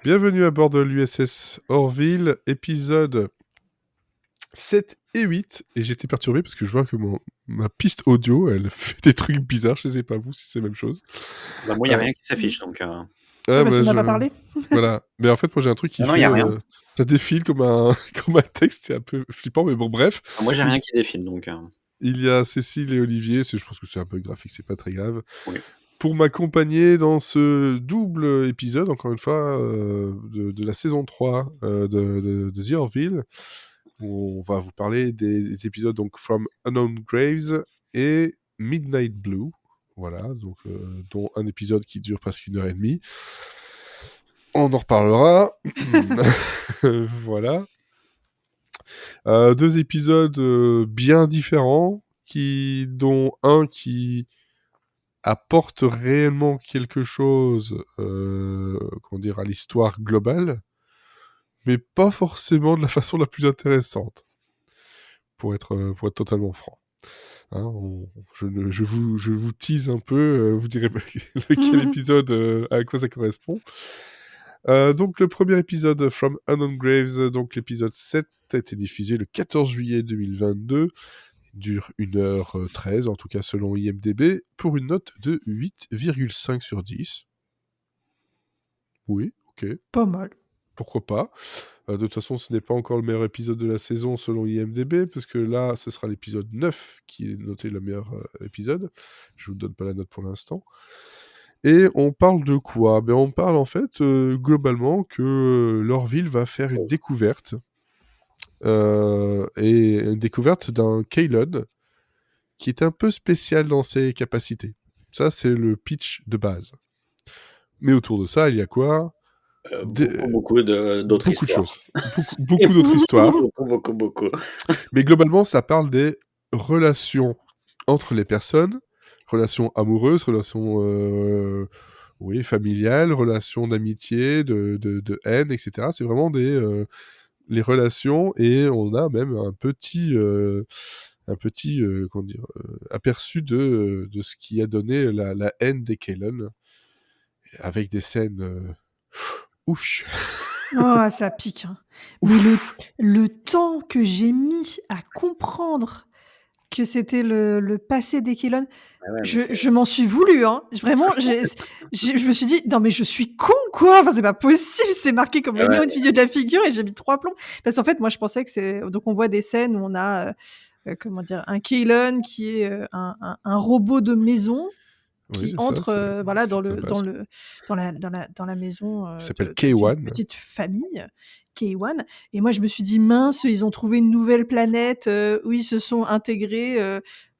Bienvenue à bord de l'USS Orville, épisode 7 et 8. Et j'étais perturbé parce que je vois que ma piste audio, elle fait des trucs bizarres. Je ne sais pas vous si c'est la même chose. Bah moi, il n'y a rien qui s'affiche, donc... Ah, parce qu'on n'a pas parlé. Voilà. Mais en fait, moi, j'ai un truc qui Non, fait... y a rien. ça défile comme un... comme un texte. C'est un peu flippant, mais bon, bref. Moi, j'ai rien qui défile, donc... Il y a Cécile et Olivier. Je pense que c'est un peu graphique, c'est pas très grave. Oui. Pour m'accompagner dans ce double épisode, encore une fois, de la saison 3 de The Orville, où on va vous parler des épisodes donc From Unknown Graves et Midnight Blue. Voilà, donc, dont un épisode qui dure presque 1h30. On en reparlera. Voilà. 2 épisodes bien différents, dont un qui apporte réellement quelque chose comment dire, à l'histoire globale, mais pas forcément de la façon la plus intéressante, pour être totalement franc. Hein, je vous tease un peu, vous direz quel épisode, à quoi ça correspond. Donc le premier épisode, From Unknown Graves, donc l'épisode 7, a été diffusé le 14 juillet 2022, dure 1h13, en tout cas selon IMDb, pour une note de 8,5 sur 10. Oui, ok. Pas mal. Pourquoi pas. De toute façon, ce n'est pas encore le meilleur épisode de la saison selon IMDb, parce que là, ce sera l'épisode 9 qui est noté le meilleur épisode. Je vous donne pas la note pour l'instant. Et on parle de quoi ? On parle en fait, globalement, que l'Orville va faire une découverte. Et une découverte d'un Kaylon qui est un peu spécial dans ses capacités. Ça, c'est le pitch de base. Mais autour de ça, il y a quoi ? Beaucoup d'autres Beaucoup de histoires. choses. Beaucoup d'autres histoires. Beaucoup. Mais globalement, ça parle des relations entre les personnes, relations amoureuses, relations familiales, relations d'amitié, de haine, etc. C'est vraiment les relations, et on a même un petit aperçu de ce qui a donné la haine des Kaylon, avec des scènes ouch. Oh, ça pique. Hein. Mais le temps que j'ai mis à comprendre que c'était le passé des Kaylon, je m'en suis voulu. Hein. Vraiment, je me suis dit, non mais je suis con quoi, enfin, c'est pas possible, c'est marqué comme le néon au milieu de la figure et j'ai mis 3 plombs. Parce qu'en fait, moi je pensais que c'est... Donc on voit des scènes où on a un Kaylon qui est un robot de maison, qui entre dans la maison s'appelle d'une K1. petite famille, K1. Et moi, je me suis dit, mince, ils ont trouvé une nouvelle planète où ils se sont intégrés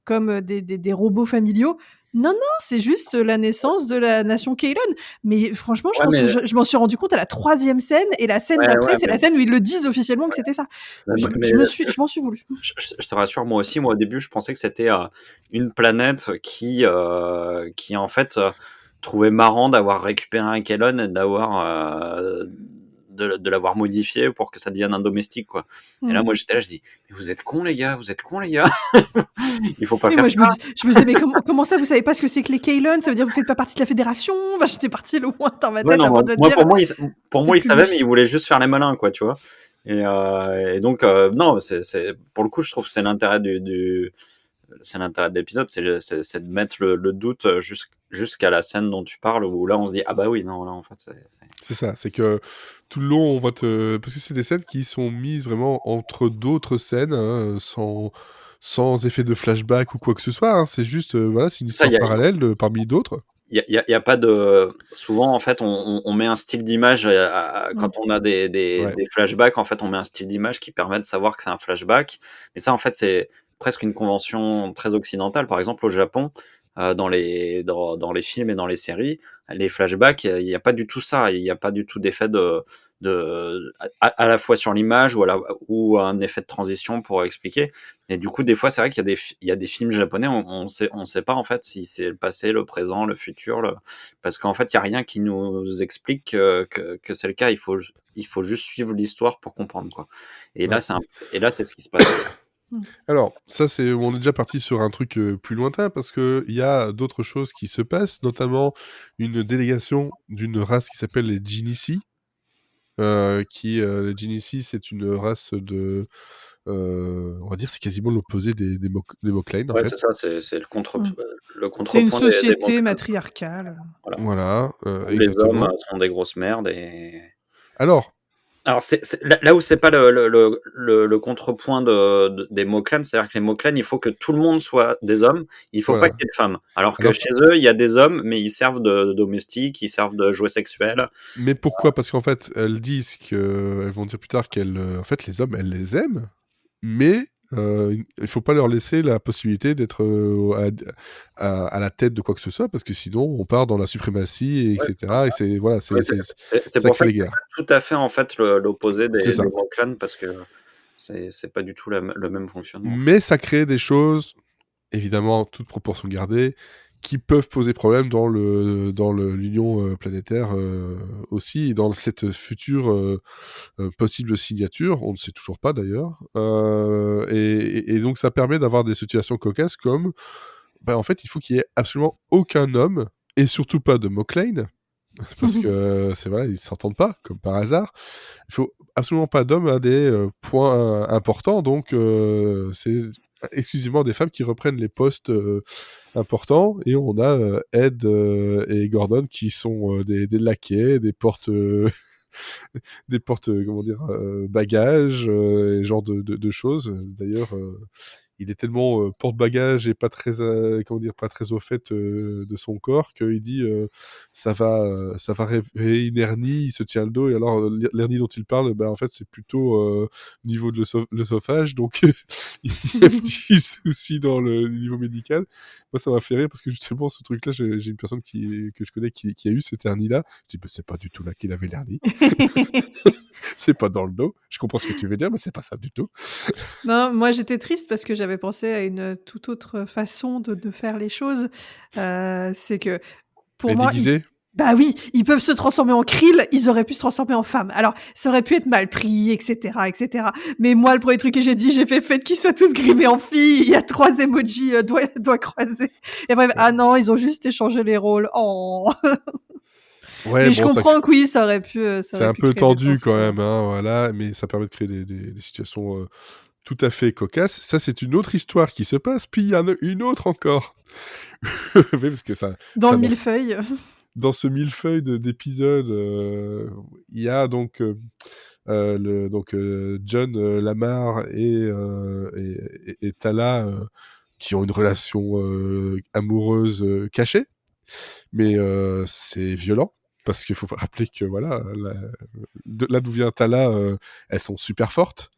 comme des robots familiaux. Non, c'est juste la naissance de la nation Kaylon. Mais franchement, je m'en suis rendu compte à la 3e scène, et la scène d'après, c'est la scène où ils le disent officiellement que c'était ça. Je m'en suis voulu. Je te rassure, moi aussi, au début, je pensais que c'était une planète qui en fait, trouvait marrant d'avoir récupéré un Kaylon et d'avoir... de l'avoir modifié pour que ça devienne un domestique, quoi. Et là, moi, j'étais là, je dis, mais vous êtes cons, les gars, il faut pas faire ça. Je me disais, mais comment ça, vous savez pas ce que c'est que les Kaylon ? Ça veut dire que vous faites pas partie de la fédération ? Enfin, j'étais partie loin dans ma tête avant de dire... Pour moi, ils savaient, mais ils voulaient juste faire les malins, quoi, tu vois. Et donc, non, pour le coup, je trouve que c'est l'intérêt c'est l'intérêt de l'épisode, c'est de mettre le doute jusqu'à la scène dont tu parles, où là on se dit, ah bah oui, non, là en fait c'est ça, c'est que tout le long on va parce que c'est des scènes qui sont mises vraiment entre d'autres scènes, hein, sans effet de flashback ou quoi que ce soit, hein. C'est juste voilà, c'est une histoire parallèle parmi d'autres. Il y a pas de... Souvent en fait on met un style d'image quand on a des flashbacks, en fait on met un style d'image qui permet de savoir que c'est un flashback, mais ça en fait c'est presque une convention très occidentale. Par exemple au Japon, dans les films et dans les séries, les flashbacks, il n'y a pas du tout ça, il n'y a pas du tout d'effet à la fois sur l'image ou un effet de transition pour expliquer. Et du coup, des fois, c'est vrai qu'il y a des films japonais, on sait pas en fait si c'est le passé, le présent, le futur, parce qu'en fait, il y a rien qui nous explique que c'est le cas. Il faut juste suivre l'histoire pour comprendre, quoi. Et là, c'est ce qui se passe. Alors, ça, on est déjà parti sur un truc plus lointain, parce qu'il y a d'autres choses qui se passent, notamment une délégation d'une race qui s'appelle les Genesee, les Genesis, c'est une race de... on va dire c'est quasiment l'opposé des Moclane, en Ouais, fait. c'est ça, c'est le contrepoint C'est une des société Moclane. matriarcale. Voilà, Où les hommes exactement. sont des grosses merdes et... Alors, c'est là où c'est pas le contrepoint des Moclane, c'est-à-dire que les Moclane, il faut que tout le monde soit des hommes, il faut pas qu'il y ait de femmes. Alors que chez eux, il y a des hommes, mais ils servent de domestiques, ils servent de jouets sexuels. Mais pourquoi ? Parce qu'en fait, elles disent elles vont dire plus tard en fait, les hommes, elles les aiment, mais il faut pas leur laisser la possibilité d'être à la tête de quoi que ce soit, parce que sinon, on part dans la suprématie, etc. Et c'est voilà, c'est ça pour crée ça les que guerres. c'est tout à fait en fait l'opposé C'est ça. des Moclane, parce que c'est pas du tout le même fonctionnement. Mais ça crée des choses, évidemment, toute proportion gardée, qui peuvent poser problème dans l'union planétaire aussi, et dans cette future possible signature, on ne sait toujours pas d'ailleurs, et donc ça permet d'avoir des situations cocasses comme, en fait, il faut qu'il y ait absolument aucun homme, et surtout pas de Moclane, parce que c'est vrai, ils s'entendent pas, comme par hasard. Il faut absolument pas d'hommes à des points importants, donc c'est exclusivement des femmes qui reprennent les postes importants, et on a Ed et Gordon qui sont des laquais, des portes comment dire, bagages, et genre de choses. D'ailleurs, il est tellement porte-bagages et pas très, comment dire, pas très au fait de son corps, qu'il dit ça va réveiller une hernie, il se tient le dos, et alors l'hernie dont il parle, en fait, c'est plutôt au niveau de l'œsophage, donc il y a un petit souci dans le niveau médical. Moi, ça m'a fait rire parce que justement, ce truc-là, j'ai une personne que je connais qui a eu cette hernie-là. Je dis, c'est pas du tout là qu'il avait l'hernie. C'est pas dans le dos. Je comprends ce que tu veux dire, mais c'est pas ça du tout. Non, moi j'étais triste parce que j'avais pensé à une toute autre façon de faire les choses. C'est que pour Mais moi, déguisé. Bah oui, ils peuvent se transformer en krill, ils auraient pu se transformer en femme. Alors, ça aurait pu être mal pris, etc., etc. Mais moi, le premier truc que j'ai dit, j'ai fait qu'ils soient tous grimés en filles. Il y a 3 emojis doigts croisés. Et bref, ah non, ils ont juste échangé les rôles. Oh. Ouais, mais je comprends que oui, ça aurait pu. C'est un peu tendu quand même, hein, voilà. Mais ça permet de créer des situations tout à fait cocasses. Ça, c'est une autre histoire qui se passe. Puis il y en a une autre encore. Oui, parce que ça. Dans le millefeuille. Dans ce millefeuille d'épisodes, il y a donc John Lamar et Tala qui ont une relation amoureuse cachée, mais c'est violent. Parce qu'il faut rappeler que voilà, là d'où vient Tala, elles sont super fortes.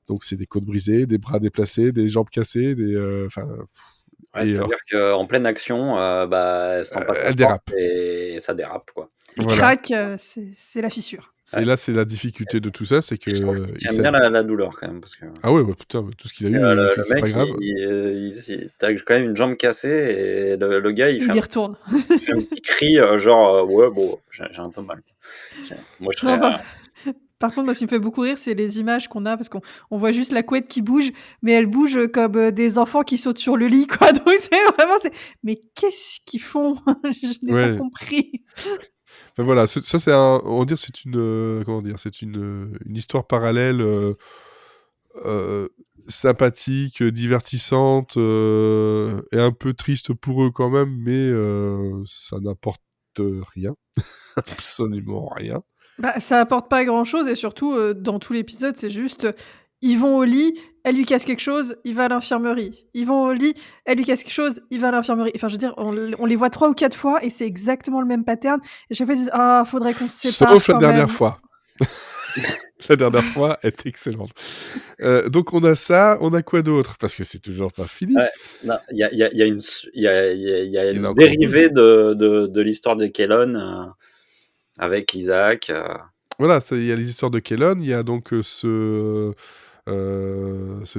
Donc c'est des côtes brisées, des bras déplacés, des jambes cassées, c'est-à-dire qu'en pleine action, elles sont pas très fortes et ça dérape, quoi. Il craque, c'est la fissure. Et là, c'est la difficulté de tout ça, c'est que... Il tient bien la douleur, quand même. Parce que... Ah ouais, putain, tout ce qu'il a eu, c'est pas grave. T'as quand même une jambe cassée, et le gars, il y retourne. Il fait un petit cri, genre, ouais, bon, j'ai un peu mal. Moi, je serais... Par contre, moi, ce qui me fait beaucoup rire, c'est les images qu'on a, parce qu'on voit juste la couette qui bouge, mais elle bouge comme des enfants qui sautent sur le lit, quoi. Donc, c'est vraiment... Mais qu'est-ce qu'ils font? Je n'ai pas compris. Enfin, voilà, ça, c'est on va dire, c'est une... comment dire? C'est une histoire parallèle sympathique, divertissante, et un peu triste pour eux quand même, mais ça n'apporte rien. Absolument rien. Ça apporte pas grand-chose, et surtout, dans tout l'épisode, c'est juste... Ils vont au lit, elle lui casse quelque chose, il va à l'infirmerie. Ils vont au lit, elle lui casse quelque chose, il va à l'infirmerie. Enfin, je veux dire, on les voit 3 ou 4 fois, et c'est exactement le même pattern. Et chaque fois, ils disent, faudrait qu'on se sépare. Sauf la dernière fois. La dernière fois est excellente. Donc on a ça, on a quoi d'autre? Parce que c'est toujours pas fini. Il y a une dérivée de l'histoire de Kellon avec Isaac. Voilà, il y a les histoires de Kellon, il y a donc ce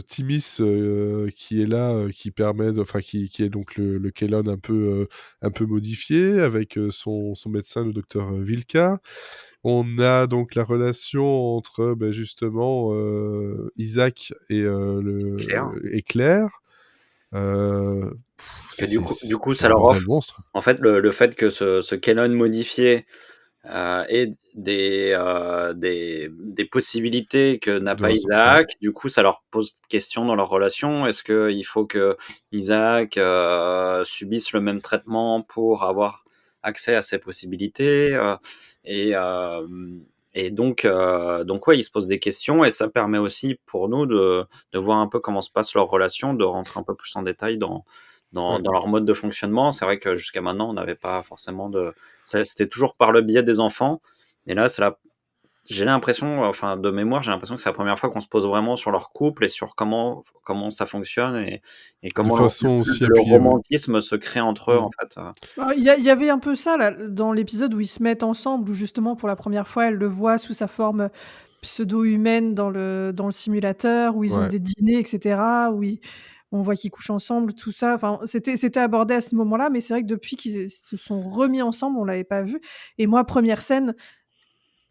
Timis qui est là, qui permet, qui est donc le Kellon un peu modifié, avec son médecin, le docteur Vilka. On a donc la relation entre justement Isaac et Claire. Du coup, ça leur offre. Monstre. En fait, le fait que ce Kellon modifié et des possibilités que n'a pas Isaac. Du coup, ça leur pose question dans leur relation. Est-ce qu'il faut que Isaac subisse le même traitement pour avoir accès à ces possibilités et donc ouais, ils se posent des questions et ça permet aussi pour nous de voir un peu comment se passe leur relation, de rentrer un peu plus en détail dans leur mode de fonctionnement. C'est vrai que jusqu'à maintenant, on n'avait pas forcément c'était toujours par le biais des enfants. Et là, j'ai l'impression, enfin, de mémoire, j'ai l'impression que c'est la première fois qu'on se pose vraiment sur leur couple et sur comment ça fonctionne et comment le romantisme se crée entre eux, en fait. Il y avait un peu ça, là, dans l'épisode où ils se mettent ensemble, où justement, pour la première fois, elle le voit sous sa forme pseudo-humaine dans le simulateur, où ils ont des dîners, etc., où on voit qu'ils couchent ensemble, tout ça. Enfin, c'était abordé à ce moment-là, mais c'est vrai que depuis qu'ils se sont remis ensemble, on l'avait pas vu. Et moi, première scène,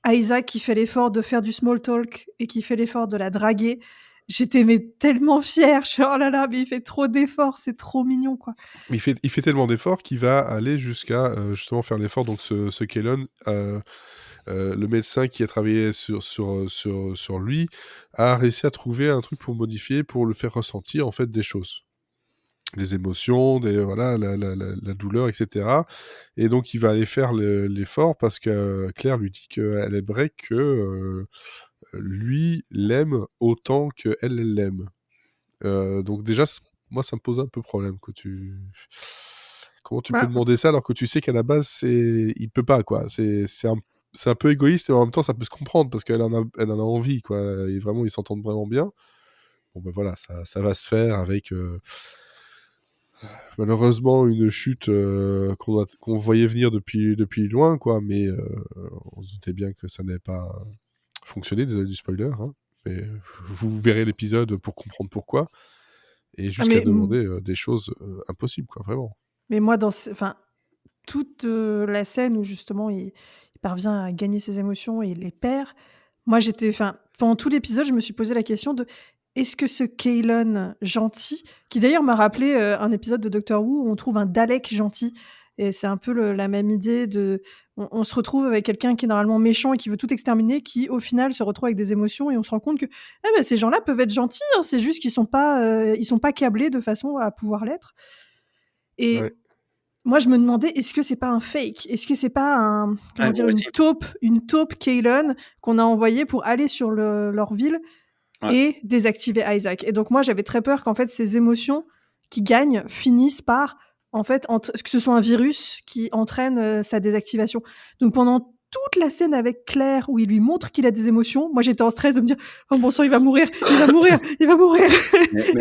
Isaac qui fait l'effort de faire du small talk et qui fait l'effort de la draguer, j'étais tellement fière. Je suis oh là là, mais il fait trop d'efforts, c'est trop mignon, quoi. Il fait tellement d'efforts qu'il va aller jusqu'à justement faire l'effort. Donc ce Kellon, le médecin qui a travaillé sur lui, a réussi à trouver un truc pour modifier, pour le faire ressentir en fait des choses, des émotions, voilà, la douleur, etc. Et donc il va aller faire l'effort parce que Claire lui dit qu'elle aimerait que lui l'aime autant qu'elle l'aime. Donc déjà, moi, ça me pose un peu problème. Comment tu peux demander ça alors que tu sais qu'à la base, il peut pas, quoi. C'est un peu égoïste et en même temps, ça peut se comprendre parce qu'elle en a envie, quoi. Et vraiment, ils s'entendent vraiment bien. Bon, ben voilà, ça va se faire avec malheureusement une chute qu'on voyait venir depuis loin, quoi. Mais on se doutait bien que ça n'avait pas fonctionné. Désolé du spoiler, hein. Mais vous verrez l'épisode pour comprendre pourquoi. Et jusqu'à demander des choses impossibles, quoi, vraiment. Mais moi, toute la scène où justement il parvient à gagner ses émotions et il les perd, moi pendant tout l'épisode, je me suis posé la question de est-ce que ce Kellon gentil, qui d'ailleurs m'a rappelé un épisode de Doctor Who où on trouve un Dalek gentil, et c'est un peu la même idée on se retrouve avec quelqu'un qui est normalement méchant et qui veut tout exterminer, qui au final se retrouve avec des émotions et on se rend compte que ces gens-là peuvent être gentils, hein, c'est juste qu'ils sont pas câblés de façon à pouvoir l'être. Et moi, je me demandais, est-ce que c'est pas un fake? Est-ce que c'est pas une taupe Kellon qu'on a envoyée pour aller sur leur ville et désactiver Isaac? Et donc moi, j'avais très peur qu'en fait, ces émotions qui gagnent finissent par, en fait, que ce soit un virus qui entraîne sa désactivation. Donc pendant toute la scène avec Claire où il lui montre qu'il a des émotions, moi j'étais en stress de me dire oh bon sang, il va mourir. Mais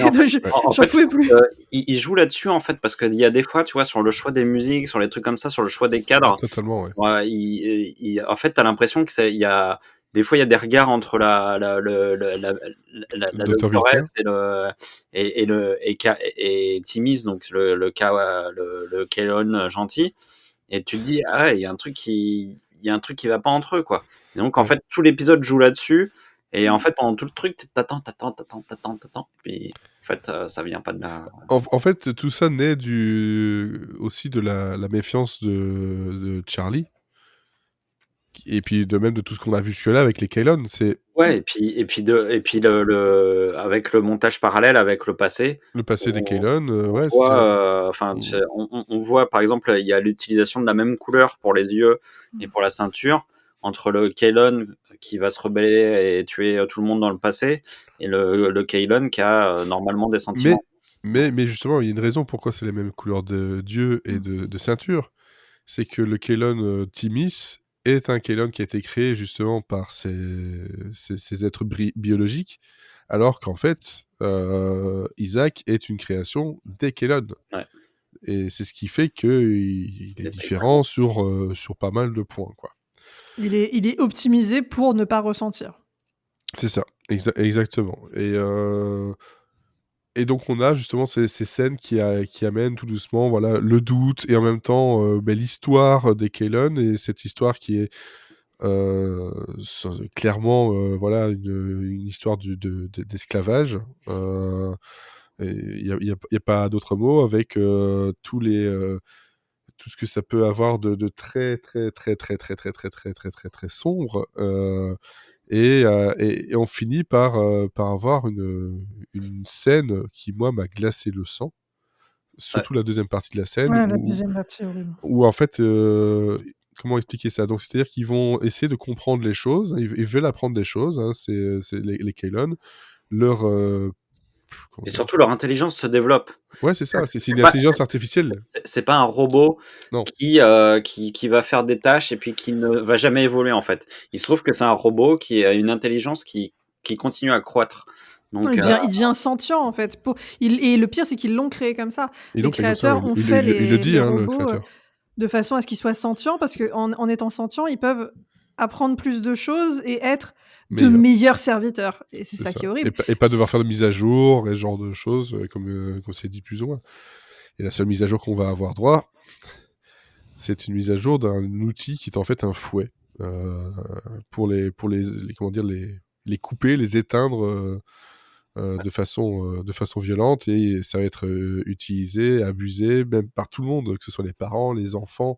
en fait, pouvais plus. Il joue là-dessus en fait parce qu'il y a des fois, tu vois, sur le choix des musiques, sur les trucs comme ça, sur le choix des cadres. Totalement, ouais. En fait, t'as l'impression que des fois il y a des regards entre la doctoresse et Timmy's, donc le Kellon gentil, et tu te dis il y a un truc qui va pas entre eux, quoi. Et donc en fait tout l'épisode joue là-dessus et en fait pendant tout le truc t'attends puis en fait ça vient pas de là. En fait tout ça naît aussi de la méfiance de Charlie. Et puis de même de tout ce qu'on a vu jusque-là avec les Kellon, et puis avec le montage parallèle avec le passé. Le passé des Kellon, on voit par exemple il y a l'utilisation de la même couleur pour les yeux et pour la ceinture entre le Kellon qui va se rebeller et tuer tout le monde dans le passé et le Kellon qui a normalement des sentiments. Mais justement, il y a une raison pourquoi c'est les mêmes couleurs d'yeux et de ceinture. C'est que le Kellon Timmy's est un Kellon qui a été créé justement par ces êtres biologiques, alors qu'en fait, Isaac est une création des Kellon. Ouais. Et c'est ce qui fait qu'il est différent sur pas mal de points, quoi. Il est optimisé pour ne pas ressentir. C'est ça, exactement. Et donc on a justement ces scènes qui amènent tout doucement, voilà, le doute et en même temps l'histoire des Kellon, et cette histoire qui est clairement voilà une histoire d'esclavage. Il y a pas d'autre mot avec tous les tout ce que ça peut avoir de très très très très très très très très très très très sombre. Et on finit par avoir une scène qui, moi, m'a glacé le sang. Surtout la deuxième partie de la scène Ouais, la deuxième partie, horrible. où en fait, comment expliquer ça? Donc, c'est-à-dire qu'ils vont essayer de comprendre les choses, ils veulent apprendre des choses, hein, c'est les Kaylon. Leur et surtout, leur intelligence se développe. Ouais, c'est ça, c'est une intelligence artificielle. C'est pas un robot Non. qui va faire des tâches et puis qui ne va jamais évoluer, en fait. Il se trouve que c'est un robot qui a une intelligence qui continue à croître. Donc, il devient sentient, en fait. Et le pire, c'est qu'ils l'ont créé comme ça. Et les créateurs ont fait les robots de façon à ce qu'ils soient sentients, parce qu'en étant sentients, ils peuvent apprendre plus de choses et être de meilleurs serviteurs. Et c'est ça qui est horrible. Et pas devoir faire de mise à jour et ce genre de choses, comme c'est dit plus ou moins. Et la seule mise à jour qu'on va avoir droit, c'est une mise à jour d'un outil qui est en fait un fouet. Pour les comment dire, les couper, les éteindre de façon violente, et ça va être utilisé, abusé, même par tout le monde, que ce soit les parents, les enfants.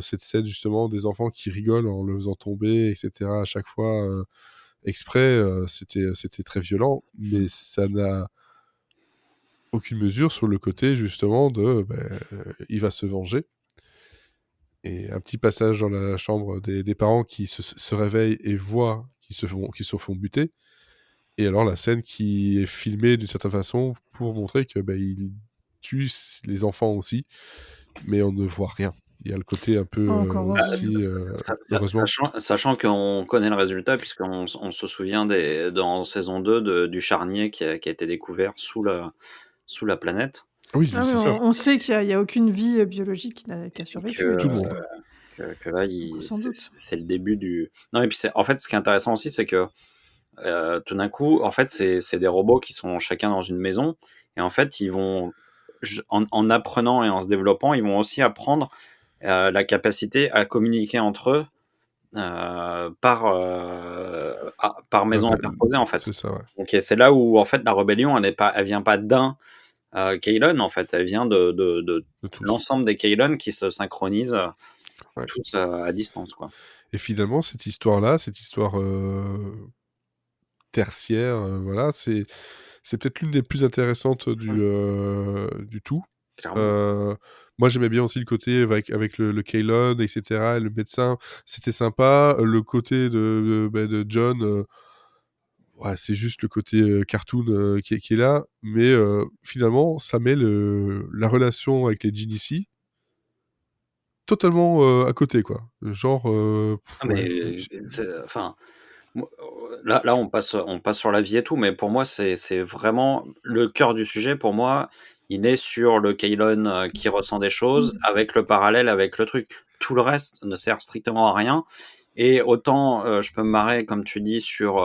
Cette scène justement des enfants qui rigolent en le faisant tomber, etc. à chaque fois exprès, c'était très violent, mais ça n'a aucune mesure sur le côté justement de il va se venger. Et un petit passage dans la chambre des parents qui se réveillent et voient qu'ils se font buter. Et alors la scène qui est filmée d'une certaine façon pour montrer que il tue les enfants aussi, mais on ne voit rien. Il y a le côté un peu aussi, heureusement. Sachant qu'on connaît le résultat, puisqu'on se souvient dans saison 2 du charnier qui a été découvert sous la planète. Oui, c'est ça. On sait qu'il n'y a aucune vie biologique qui a survécu. Tout le monde. Que là, c'est le début du... Non, et puis en fait, ce qui est intéressant aussi, c'est que tout d'un coup, en fait, c'est des robots qui sont chacun dans une maison, et en fait, ils vont, en apprenant et en se développant, ils vont aussi apprendre la capacité à communiquer entre eux par maison interposée, en fait. C'est ça, ouais. Donc c'est là où en fait la rébellion, elle vient pas d'un Kaylon, en fait, elle vient de l'ensemble des Kaylon qui se synchronisent tous à distance, quoi. Et finalement, cette histoire tertiaire, voilà, c'est peut-être l'une des plus intéressantes du tout. Moi, j'aimais bien aussi le côté avec le Kaylon, etc., et le médecin, c'était sympa. Le côté de John, ouais, c'est juste le côté cartoon qui est là, mais finalement, ça met la relation avec les Genesee totalement à côté, quoi. Genre... enfin... Là, on passe sur la vie et tout, mais pour moi, c'est vraiment le cœur du sujet. Pour moi, il est sur le Kaylon qui ressent des choses, avec le parallèle avec le truc. Tout le reste ne sert strictement à rien. Et autant je peux me marrer, comme tu dis, sur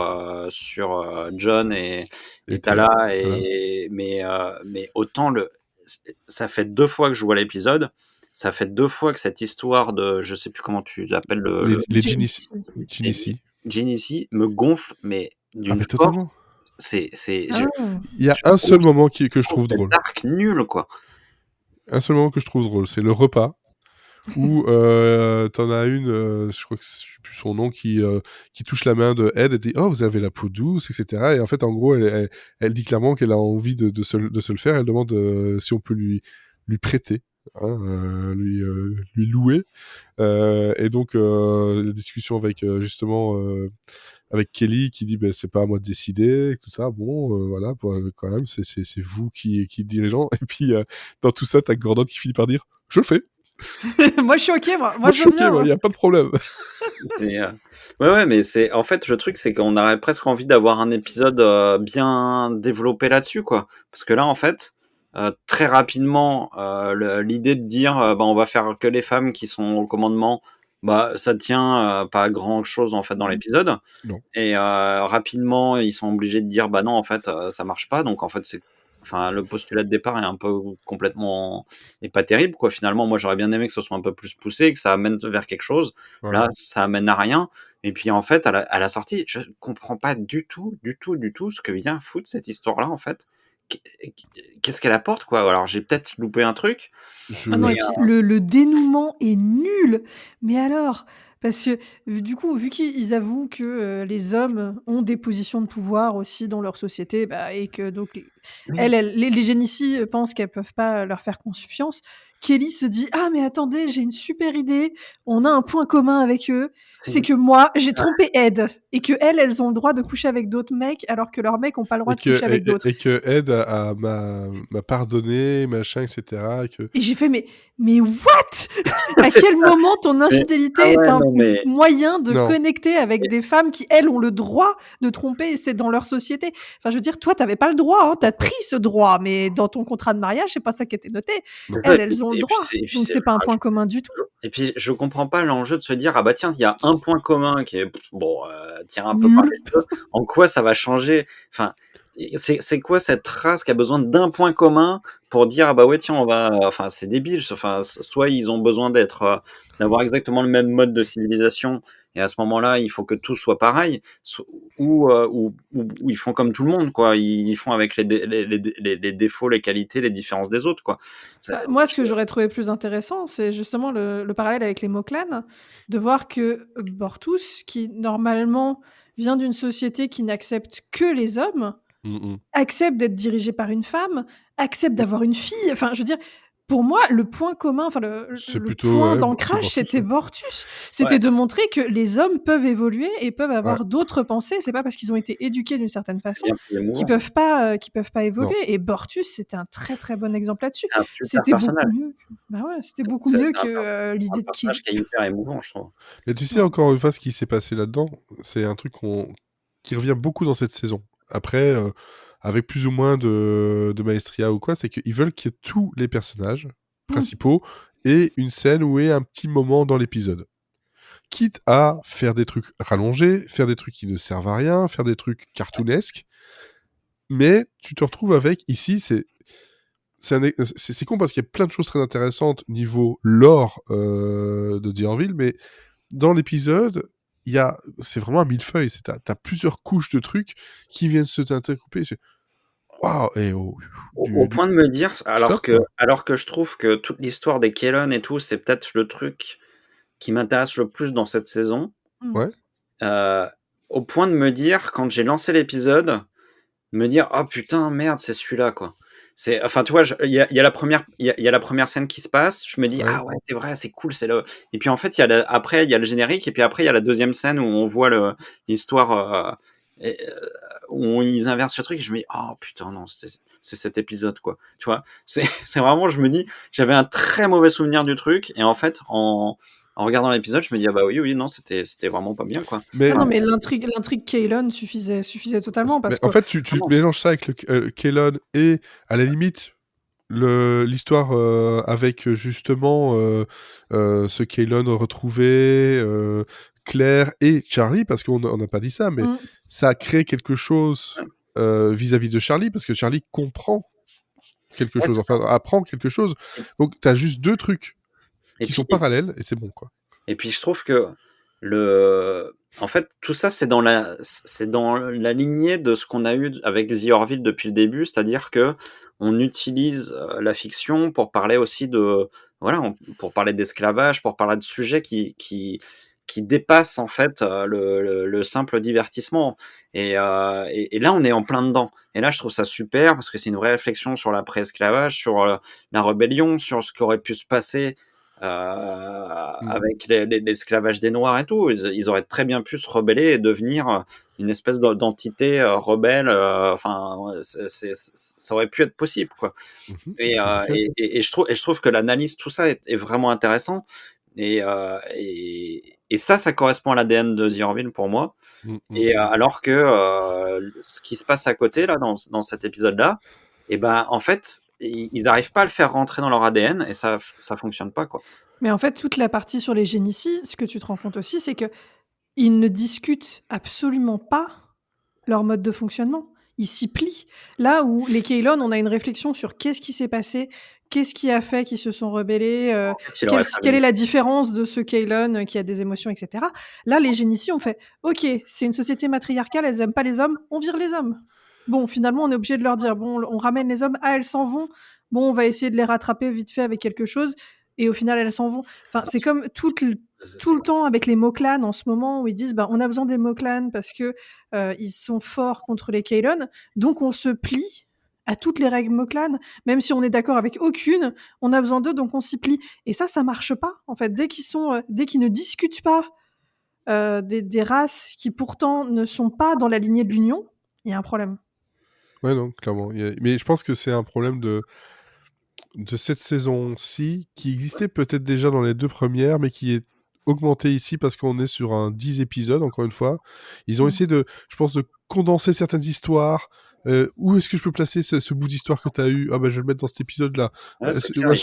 John et Tala, mais autant ça fait 2 fois que je vois l'épisode. Ça fait 2 fois que cette histoire de, je sais plus comment tu l'appelles, les Genesee. Genesee me gonfle, mais d'une force. Totalement. Il y a un seul moment que je trouve drôle. Dark nul, quoi. Un seul moment que je trouve drôle, c'est le repas où t'en as une, je crois que je sais plus son nom, qui touche la main de Ed et dit « Oh, vous avez la peau douce, etc. » Et en fait, en gros, elle dit clairement qu'elle a envie de se le faire. Elle demande si on peut lui prêter. Lui louer, et donc la discussion avec justement avec Kelly qui dit c'est pas à moi de décider, tout ça, bon voilà, quand même c'est vous qui dirigeant, et puis dans tout ça t'as Gordon qui finit par dire je le fais. Moi je suis ok, moi je veux bien, il y a pas de problème. Ouais, mais c'est en fait le truc, c'est qu'on aurait presque envie d'avoir un épisode bien développé là-dessus, quoi, parce que là en fait très rapidement, l'idée de dire on va faire que les femmes qui sont au commandement, ça tient pas à grand chose en fait dans l'épisode. Non. Et rapidement ils sont obligés de dire non, en fait ça marche pas. Donc en fait le postulat de départ est un peu complètement, et pas terrible, quoi. Finalement, moi j'aurais bien aimé que ce soit un peu plus poussé, que ça amène vers quelque chose. Ouais. Là ça amène à rien. Et puis en fait à la sortie, je comprends pas du tout ce que vient foutre cette histoire là, en fait, qu'est-ce qu'elle apporte, quoi? Alors, j'ai peut-être loupé un truc. Ah non, et puis le dénouement est nul. Mais alors, parce que du coup, vu qu'ils avouent que les hommes ont des positions de pouvoir aussi dans leur société, et que donc les génies pensent qu'elles peuvent pas leur faire confiance, Kelly se dit: «Ah mais attendez, j'ai une super idée, on a un point commun avec eux, c'est que moi, j'ai trompé Ed et qu'elles ont le droit de coucher avec d'autres mecs alors que leurs mecs ont pas le droit de coucher avec d'autres». Et que Ed m'a pardonné, machin, etc. Et j'ai fait: mais what? À quel moment ton infidélité est un moyen de connecter avec des femmes qui, elles, ont le droit de tromper et c'est dans leur société? Enfin, je veux dire, toi, t'avais pas le droit, hein, tu as pris ce droit, mais dans ton contrat de mariage, c'est pas ça qui était noté. Elles ont le droit, donc c'est pas un point commun du tout. Et puis, je comprends pas l'enjeu de se dire: «Ah bah tiens, il y a un point commun qui est tire un peu par les cheveux. En quoi ça va changer?» Enfin, c'est quoi cette race qui a besoin d'un point commun pour dire: «Ah bah ouais, tiens, on va...» Enfin, c'est débile. Enfin, soit ils ont besoin d'avoir exactement le même mode de civilisation et à ce moment-là, il faut que tout soit pareil, ou ils font comme tout le monde, quoi. Ils font avec les défauts, les qualités, les différences des autres, quoi. Moi, ce que j'aurais trouvé plus intéressant, c'est justement le parallèle avec les Moclan, de voir que Bortus, qui normalement vient d'une société qui n'accepte que les hommes, accepte d'être dirigé par une femme, accepte d'avoir une fille. Enfin, je veux dire, pour moi, le point commun, enfin le point d'ancrage, c'était Bortus. C'était de montrer que les hommes peuvent évoluer et peuvent avoir d'autres pensées. C'est pas parce qu'ils ont été éduqués d'une certaine façon qu'ils peuvent pas évoluer. Et Bortus, c'était un très très bon exemple là-dessus. C'était beaucoup mieux. C'était beaucoup mieux que l'idée de Kill. C'est hyper émouvant, je trouve. Mais tu sais, encore une fois, ce qui s'est passé là-dedans, c'est un truc qui revient beaucoup dans cette saison. Après, avec plus ou moins de maestria ou quoi, c'est qu'ils veulent qu'il y ait tous les personnages principaux et une scène où il y a un petit moment dans l'épisode. Quitte à faire des trucs rallongés, faire des trucs qui ne servent à rien, faire des trucs cartoonesques. Mais tu te retrouves avec, ici, c'est con parce qu'il y a plein de choses très intéressantes niveau lore de The Orville, mais dans l'épisode, c'est vraiment un millefeuille. T'as plusieurs couches de trucs qui viennent se t'intercouper. Waouh! Au point de me dire, alors que je trouve que toute l'histoire des Kaylon et tout, c'est peut-être le truc qui m'intéresse le plus dans cette saison. Ouais. Au point de me dire, quand j'ai lancé l'épisode, me dire: oh putain, merde, c'est celui-là, quoi. Enfin, tu vois, il y a la première scène qui se passe. Je me dis: ah ouais, c'est vrai, c'est cool, c'est le. Et puis en fait, après, il y a le générique, et puis après, il y a la deuxième scène où on voit l'histoire où ils inversent le truc. Et je me dis: oh putain, non, c'est cet épisode, quoi. Tu vois, c'est vraiment, je me dis, j'avais un très mauvais souvenir du truc, et en fait, en regardant l'épisode, je me dis: ah bah oui, non, c'était vraiment pas bien, quoi. Mais l'intrigue Kaylon suffisait totalement, parce que en fait, tu mélanges ça avec le Kaylon et à la limite l'histoire avec justement ce Kaylon retrouvé, Claire et Charlie, parce qu'on n'a pas dit ça, mais ça crée quelque chose vis-à-vis de Charlie, parce que Charlie comprend quelque chose, enfin apprend quelque chose. Donc t'as juste deux trucs qui sont parallèles et c'est bon, quoi. Et puis je trouve que en fait, tout ça, c'est dans la lignée de ce qu'on a eu avec The Orville depuis le début, c'est-à-dire que on utilise la fiction pour parler aussi pour parler d'esclavage, pour parler de sujets qui dépassent en fait le simple divertissement. Et là, on est en plein dedans. Et là, je trouve ça super parce que c'est une vraie réflexion sur l'après-esclavage, sur la rébellion, sur ce qui aurait pu se passer avec l'esclavage des Noirs et tout. Ils auraient très bien pu se rebeller et devenir une espèce d'entité rebelle. Enfin, ça aurait pu être possible, quoi. Et je trouve que l'analyse, tout ça est vraiment intéressant. Et ça correspond à l'ADN de The Orville pour moi. Et alors que ce qui se passe à côté là dans cet épisode-là, et ben en fait, ils n'arrivent pas à le faire rentrer dans leur ADN et ça fonctionne pas, quoi. Mais en fait, toute la partie sur les génicides, ce que tu te rends compte aussi, c'est que ils ne discutent absolument pas leur mode de fonctionnement. Ils s'y plient. Là où les Kaylon, on a une réflexion sur qu'est-ce qui s'est passé, qu'est-ce qui a fait qu'ils se sont rebellés, quelle est la différence de ce Kaylon qui a des émotions, etc. Là, les génicides ont fait « Ok, c'est une société matriarcale, elles n'aiment pas les hommes, on vire les hommes. » bon, finalement, on est obligé de leur dire, bon, on ramène les hommes, elles s'en vont, bon, on va essayer de les rattraper vite fait avec quelque chose, et au final, elles s'en vont. Enfin, c'est comme tout le temps avec les Moclan en ce moment, où ils disent, on a besoin des Moclan parce que ils sont forts contre les Kaylon, donc on se plie à toutes les règles Moclan, même si on est d'accord avec aucune, on a besoin d'eux, donc on s'y plie. Et ça marche pas, en fait. Dès qu'ils ne discutent pas des races qui pourtant ne sont pas dans la lignée de l'Union, il y a un problème. Ouais, non, clairement. Mais je pense que c'est un problème de cette saison-ci, qui existait peut-être déjà dans les 2 premières, mais qui est augmenté ici parce qu'on est sur un 10 épisodes, encore une fois. Ils ont essayé je pense, de condenser certaines histoires. Où est-ce que je peux placer ce bout d'histoire que tu as eu? Ah je vais le mettre dans cet épisode-là. Ouais, c'est clair,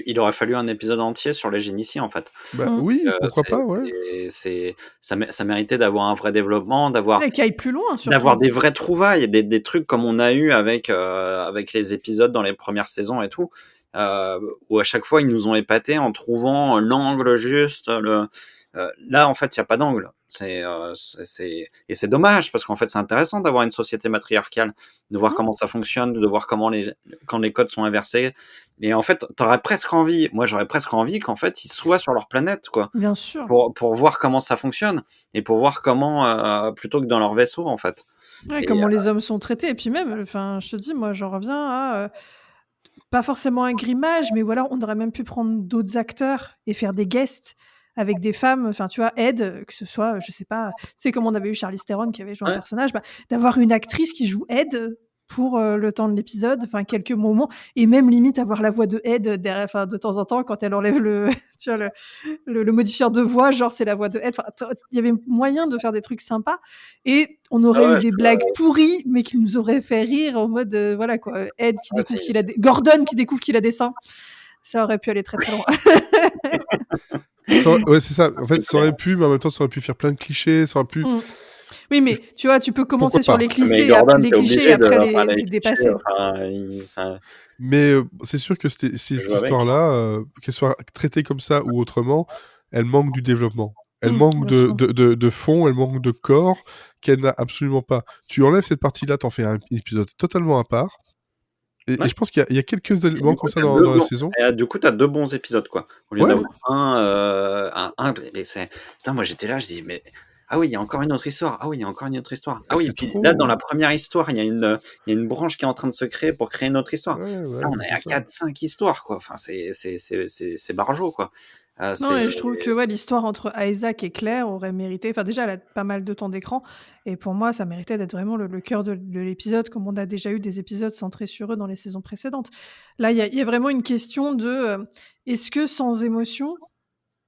il aurait fallu un épisode entier sur les géniciers, en fait. Oui, pourquoi pas, ouais. Ça méritait d'avoir un vrai développement, d'avoir... Et qui aille plus loin, surtout. D'avoir des vraies trouvailles, des trucs comme on a eu avec les épisodes dans les premières saisons et tout, où à chaque fois ils nous ont épatés en trouvant l'angle juste. Là, en fait, il n'y a pas d'angle. Et c'est dommage, parce qu'en fait, c'est intéressant d'avoir une société matriarcale, de voir comment ça fonctionne, de voir quand les codes sont inversés. Mais en fait, j'aurais presque envie qu'en fait, ils soient sur leur planète, quoi. Bien sûr. Pour voir comment ça fonctionne, et pour voir comment, plutôt que dans leur vaisseau, en fait. Ouais, comment les hommes sont traités. Et puis même, enfin, je te dis, moi, j'en reviens à... pas forcément un grimage, mais voilà, on aurait même pu prendre d'autres acteurs et faire des guests avec des femmes, enfin tu vois, Ed, que ce soit, je sais pas, c'est comme on avait eu Charlize Theron qui avait joué un personnage, d'avoir une actrice qui joue Ed pour le temps de l'épisode, enfin quelques moments, et même limite avoir la voix de Ed derrière, enfin de temps en temps quand elle enlève tu vois, le modifieur de voix, genre c'est la voix de Ed. Il y avait moyen de faire des trucs sympas, et on aurait eu des blagues pourries, mais qui nous auraient fait rire en mode voilà quoi, Ed qui découvre qu'il a Gordon qui découvre qu'il a des seins. Ça aurait pu aller très très loin. Ouais, c'est ça. En fait, ça aurait pu, mais en même temps, ça aurait pu faire plein de clichés. Ça aurait pu. Oui, mais tu vois, tu peux commencer sur les clichés, et après les dépasser. Mais c'est sûr que cette histoire-là, qu'elle soit traitée comme ça ou autrement, elle manque du développement. Elle manque de fond, elle manque de corps qu'elle n'a absolument pas. Tu enlèves cette partie-là, t'en fais un épisode totalement à part. Et je pense qu'il y a quelques éléments comme ça dans la saison. Et du coup, t'as 2 bons épisodes, quoi. Au lieu d'avoir mais c'est... Putain, moi j'étais là, je dis, mais... Ah oui, il y a encore une autre histoire. Ah oui, il y a encore une autre histoire. Ah oui, puis là, dans la première histoire, il y a une branche qui est en train de se créer pour créer une autre histoire. Là, on est à 4-5 histoires, quoi. Enfin, c'est barjot, quoi. Non, et je trouve que l'histoire entre Isaac et Claire aurait mérité... Enfin, déjà, elle a pas mal de temps d'écran, et pour moi, ça méritait d'être vraiment le cœur de l'épisode, comme on a déjà eu des épisodes centrés sur eux dans les saisons précédentes. Là, il y a vraiment une question de... est-ce que sans émotion,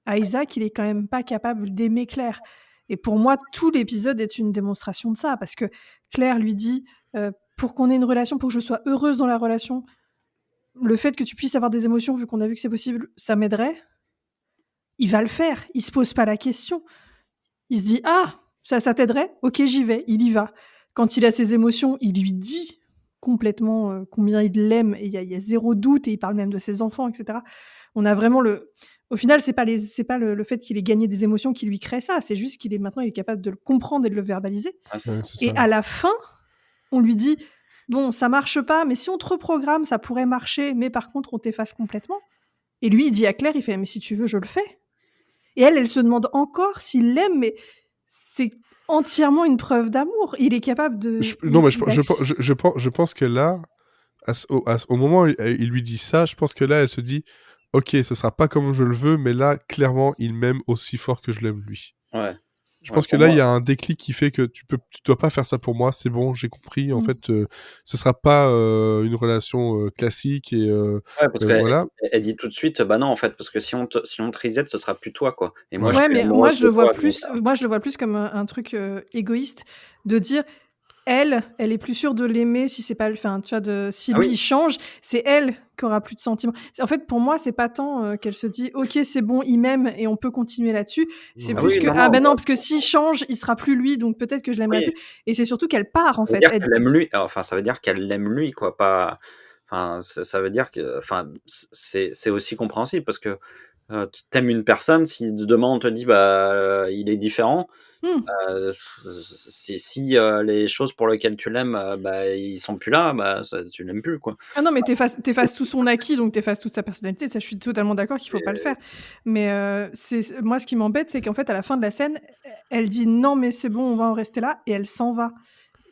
Isaac, il est quand même pas capable d'aimer Claire? Et pour moi, tout l'épisode est une démonstration de ça, parce que Claire lui dit pour qu'on ait une relation, pour que je sois heureuse dans la relation, le fait que tu puisses avoir des émotions, vu qu'on a vu que c'est possible, ça m'aiderait. Il va le faire, il se pose pas la question. Il se dit ça t'aiderait? Ok, j'y vais, il y va. Quand il a ses émotions, il lui dit complètement combien il l'aime, et il y a zéro doute, et il parle même de ses enfants, etc. On a vraiment au final, c'est pas le fait qu'il ait gagné des émotions qui lui crée ça, c'est juste qu'il est capable de le comprendre et de le verbaliser. Et à la fin, on lui dit bon, ça marche pas, mais si on te reprogramme, ça pourrait marcher, mais par contre, on t'efface complètement. Et lui, il dit à Claire, il fait mais si tu veux, je le fais. Et elle se demande encore s'il l'aime, mais c'est entièrement une preuve d'amour. Il est capable de... Je pense que là, au moment où il lui dit ça, je pense que là, elle se dit ok, ce sera pas comme je le veux, mais là, clairement, il m'aime aussi fort que je l'aime lui. Ouais. Je pense que là, il y a un déclic qui fait que tu dois pas faire ça pour moi, c'est bon, j'ai compris. En fait, ce sera pas une relation classique, et parce elle dit tout de suite, bah non, en fait, parce que si on te reset, ce sera plus toi, quoi. Et moi, moi, je le vois plus comme un truc égoïste, de dire elle est plus sûre de l'aimer si c'est pas, enfin, tu vois, si lui il change, c'est elle qui aura plus de sentiments. En fait, pour moi, c'est pas tant qu'elle se dit ok, c'est bon, il m'aime et on peut continuer là-dessus. C'est plus non, parce que s'il change, il sera plus lui, donc peut-être que je l'aimerai plus. Et c'est surtout qu'elle part, en fait. Elle aime lui. Enfin, ça veut dire qu'elle l'aime lui, quoi. Pas. Enfin, ça veut dire que. Enfin, c'est aussi compréhensible, parce que t'aimes une personne, si demain on te dit il est différent, si les choses pour lesquelles tu l'aimes, ils sont plus là, tu l'aimes plus, quoi. Ah non, mais t'effaces tout son acquis, donc t'effaces toute sa personnalité. Ça, je suis totalement d'accord qu'il faut pas le faire. Mais moi, ce qui m'embête, c'est qu'en fait, à la fin de la scène, elle dit non, mais c'est bon, on va en rester là, et elle s'en va.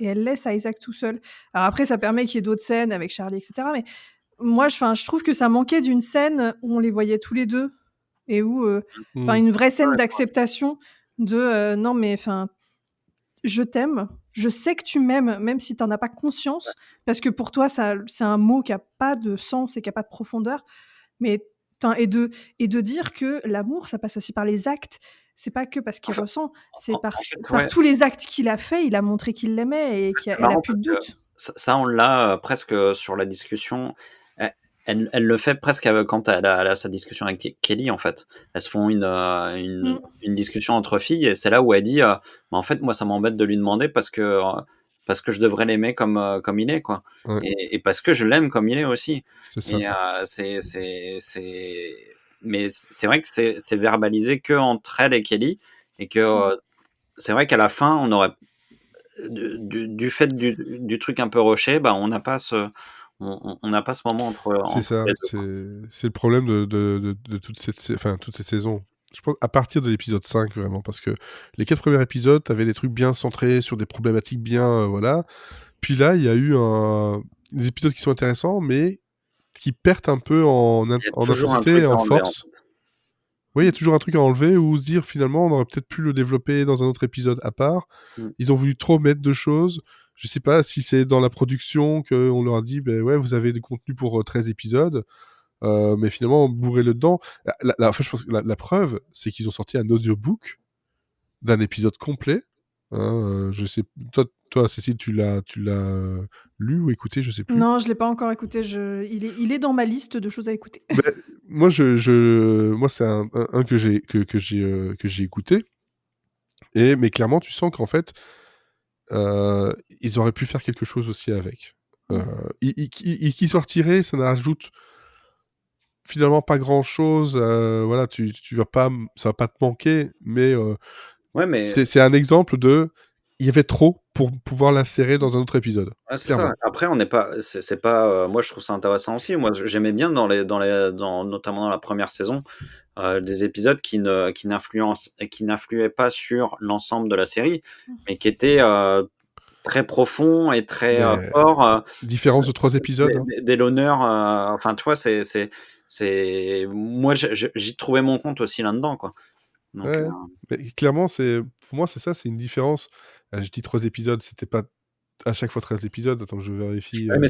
Et elle laisse Isaac tout seul. Alors après, ça permet qu'il y ait d'autres scènes avec Charlie, etc. Mais moi, je trouve que ça manquait d'une scène où on les voyait tous les deux et où, une vraie scène d'acceptation de non, mais je t'aime, je sais que tu m'aimes, même si t'en as pas conscience, parce que pour toi, c'est un mot qui a pas de sens et qui a pas de profondeur. Mais et de dire que l'amour, ça passe aussi par les actes. C'est pas que parce qu'il ressent, c'est par tous les actes qu'il a fait, il a montré qu'il l'aimait et qu'elle a plus de doute. Ça, on l'a presque sur la discussion. Elle le fait presque quand elle a sa discussion avec Kelly, en fait. Elles se font une discussion entre filles, et c'est là où elle dit en fait, moi, ça m'embête de lui demander parce que je devrais l'aimer comme il est, quoi. Ouais. Et parce que je l'aime comme il est aussi. C'est ça. Mais c'est vrai que c'est verbalisé que entre elle et Kelly, et que c'est vrai qu'à la fin, on aurait du fait du truc un peu rushé, on n'a pas ce moment entre. C'est ça. C'est le problème de toute cette saison. Je pense à partir de l'épisode 5, vraiment, parce que les 4 premiers épisodes, t'avais des trucs bien centrés sur des problématiques bien, voilà. Puis là, il y a eu des épisodes qui sont intéressants, mais qui perdent un peu en intensité et en force. Oui, il y a toujours un truc à enlever, ou se dire finalement on aurait peut-être pu le développer dans un autre épisode à part. Ils ont voulu trop mettre de choses. Je sais pas si c'est dans la production qu'on leur a dit ouais, vous avez des contenus pour 13 épisodes, mais finalement bourrez-le dedans. Enfin, je pense que la preuve, c'est qu'ils ont sorti un audiobook d'un épisode complet. Je sais, toi Cécile, tu l'as lu ou écouté, je sais plus. Non, je l'ai pas encore écouté. Il est dans ma liste de choses à écouter. Moi, c'est un que j'ai écouté. Mais clairement, tu sens qu'en fait, ils auraient pu faire quelque chose aussi avec. Qui sortirait, ça n'ajoute finalement pas grand-chose. Voilà, tu vas pas, ça va pas te manquer, mais c'est un exemple de, il y avait trop pour pouvoir l'insérer dans un autre épisode. C'est ça. Après, on n'est pas, c'est pas. Moi, je trouve ça intéressant aussi. Moi, j'aimais bien notamment dans la première saison, des épisodes qui n'influaient pas sur l'ensemble de la série, mais qui étaient très profonds et très forts. Différence de 3 épisodes. Dès l'honneur. Enfin, tu vois, moi, j'y trouvais mon compte aussi là-dedans, quoi. Donc, mais clairement, pour moi, c'est ça, c'est une différence. Je dis 3 épisodes, c'était pas à chaque fois 13 épisodes. Attends, je vérifie. Mais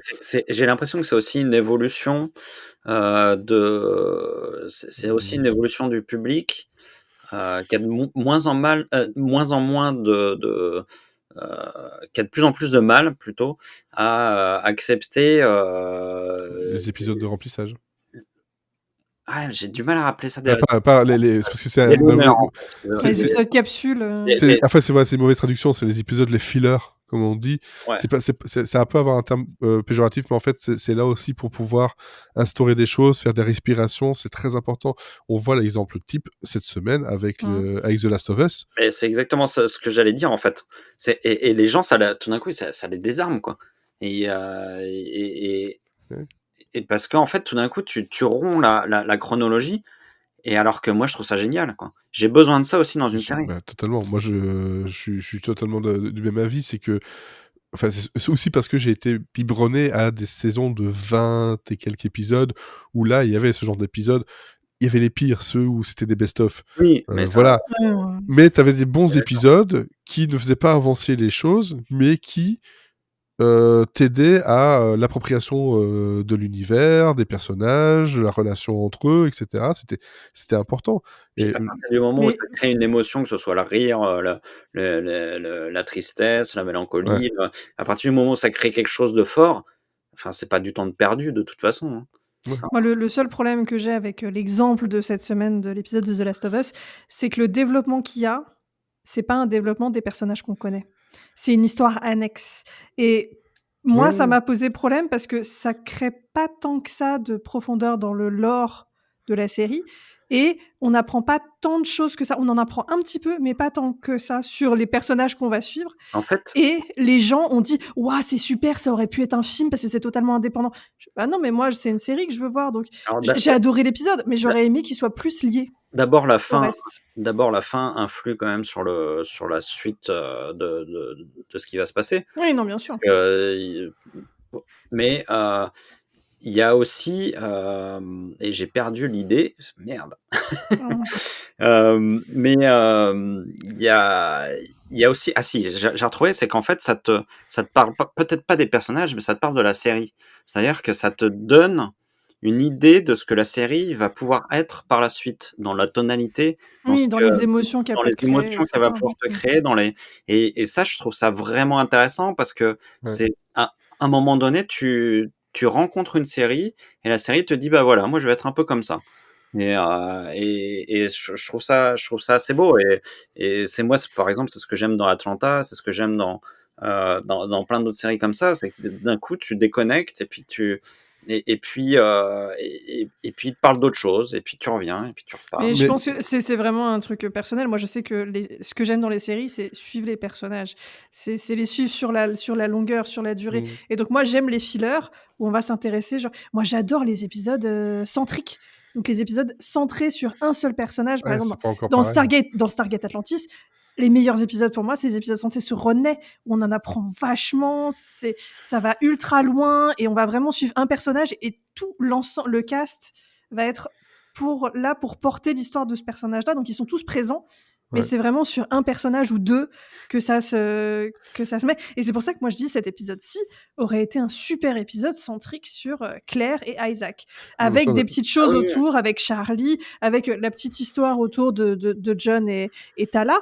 j'ai l'impression que c'est aussi une évolution c'est aussi une évolution du public qui a de moins en moins qui a de plus en plus de mal plutôt à accepter les épisodes de remplissage. Ah, j'ai du mal à rappeler ça. Pas parce que c'est les épisodes capsules. Enfin, c'est vrai, c'est une mauvaise traduction, c'est les épisodes, les fillers, comme on dit. Ouais. Ça peut avoir un terme péjoratif, mais en fait, c'est là aussi pour pouvoir instaurer des choses, faire des respirations, c'est très important. On voit l'exemple type cette semaine avec The Last of Us. Et c'est exactement ce que j'allais dire, en fait. Et les gens, tout d'un coup, ça les désarme, quoi. Et parce qu'en fait, tout d'un coup, tu romps la chronologie, et alors que moi, je trouve ça génial, quoi. J'ai besoin de ça aussi dans une série. Totalement. Moi, je suis totalement du même avis. C'est que, enfin, c'est aussi parce que j'ai été biberonné à des saisons de 20 et quelques épisodes où là, il y avait ce genre d'épisodes. Il y avait les pires, ceux où c'était des best-of. Oui, mais voilà. Mais tu avais des bons épisodes qui ne faisaient pas avancer les choses, mais qui t'aider à l'appropriation de l'univers, des personnages, la relation entre eux, etc. C'était important. Et à partir du moment où ça crée une émotion, que ce soit la rire, la tristesse, la mélancolie, à partir du moment où ça crée quelque chose de fort, enfin, c'est pas du temps de perdu de toute façon. Hein. Moi, le seul problème que j'ai avec l'exemple de cette semaine de l'épisode de The Last of Us, c'est que le développement qu'il y a, c'est pas un développement des personnages qu'on connaît. C'est une histoire annexe. Et moi, ça m'a posé problème parce que ça crée pas tant que ça de profondeur dans le lore de la série. et on n'apprend pas tant de choses que ça. On en apprend un petit peu, mais pas tant que ça sur les personnages qu'on va suivre. En fait, et les gens ont dit « Waouh, c'est super, ça aurait pu être un film parce que c'est totalement indépendant. » Bah non, mais moi, c'est une série que je veux voir. Donc, j'ai adoré l'épisode, mais j'aurais aimé qu'il soit plus lié. D'abord la fin influe quand même sur la suite de ce qui va se passer. Oui, non, bien sûr. Mais il y a aussi et j'ai perdu l'idée, merde. Mais il y a aussi j'ai retrouvé, c'est qu'en fait ça te parle peut-être pas des personnages, mais ça te parle de la série. C'est-à-dire que ça te donne une idée de ce que la série va pouvoir être par la suite, dans la tonalité, dans les émotions qu'elle va pouvoir te créer, et ça, je trouve ça vraiment intéressant parce que c'est à un moment donné, tu rencontres une série et la série te dit bah voilà, moi je vais être un peu comme ça. Et je trouve ça assez beau, et c'est moi, par exemple, c'est ce que j'aime dans Atlanta, c'est ce que j'aime dans plein d'autres séries comme ça, c'est que d'un coup tu déconnectes et puis et puis il te parle d'autre chose, et puis tu reviens, et puis tu repars. Mais je pense que c'est vraiment un truc personnel. Moi, je sais que ce que j'aime dans les séries, c'est suivre les personnages. C'est les suivre sur la longueur, sur la durée. Et donc, moi, j'aime les fillers où on va s'intéresser. Moi, j'adore les épisodes centriques. Donc, les épisodes centrés sur un seul personnage. Par exemple, dans Stargate Atlantis, les meilleurs épisodes pour moi, c'est les épisodes centrés sur Rodney, où on en apprend vachement, ça va ultra loin, et on va vraiment suivre un personnage, et tout le cast va être pour porter l'histoire de ce personnage-là. Donc, ils sont tous présents, mais c'est vraiment sur un personnage ou deux que ça se met. Et c'est pour ça que moi, je dis cet épisode-ci aurait été un super épisode centrique sur Claire et Isaac, avec des petites choses autour, avec Charlie, avec la petite histoire autour de John et Tala,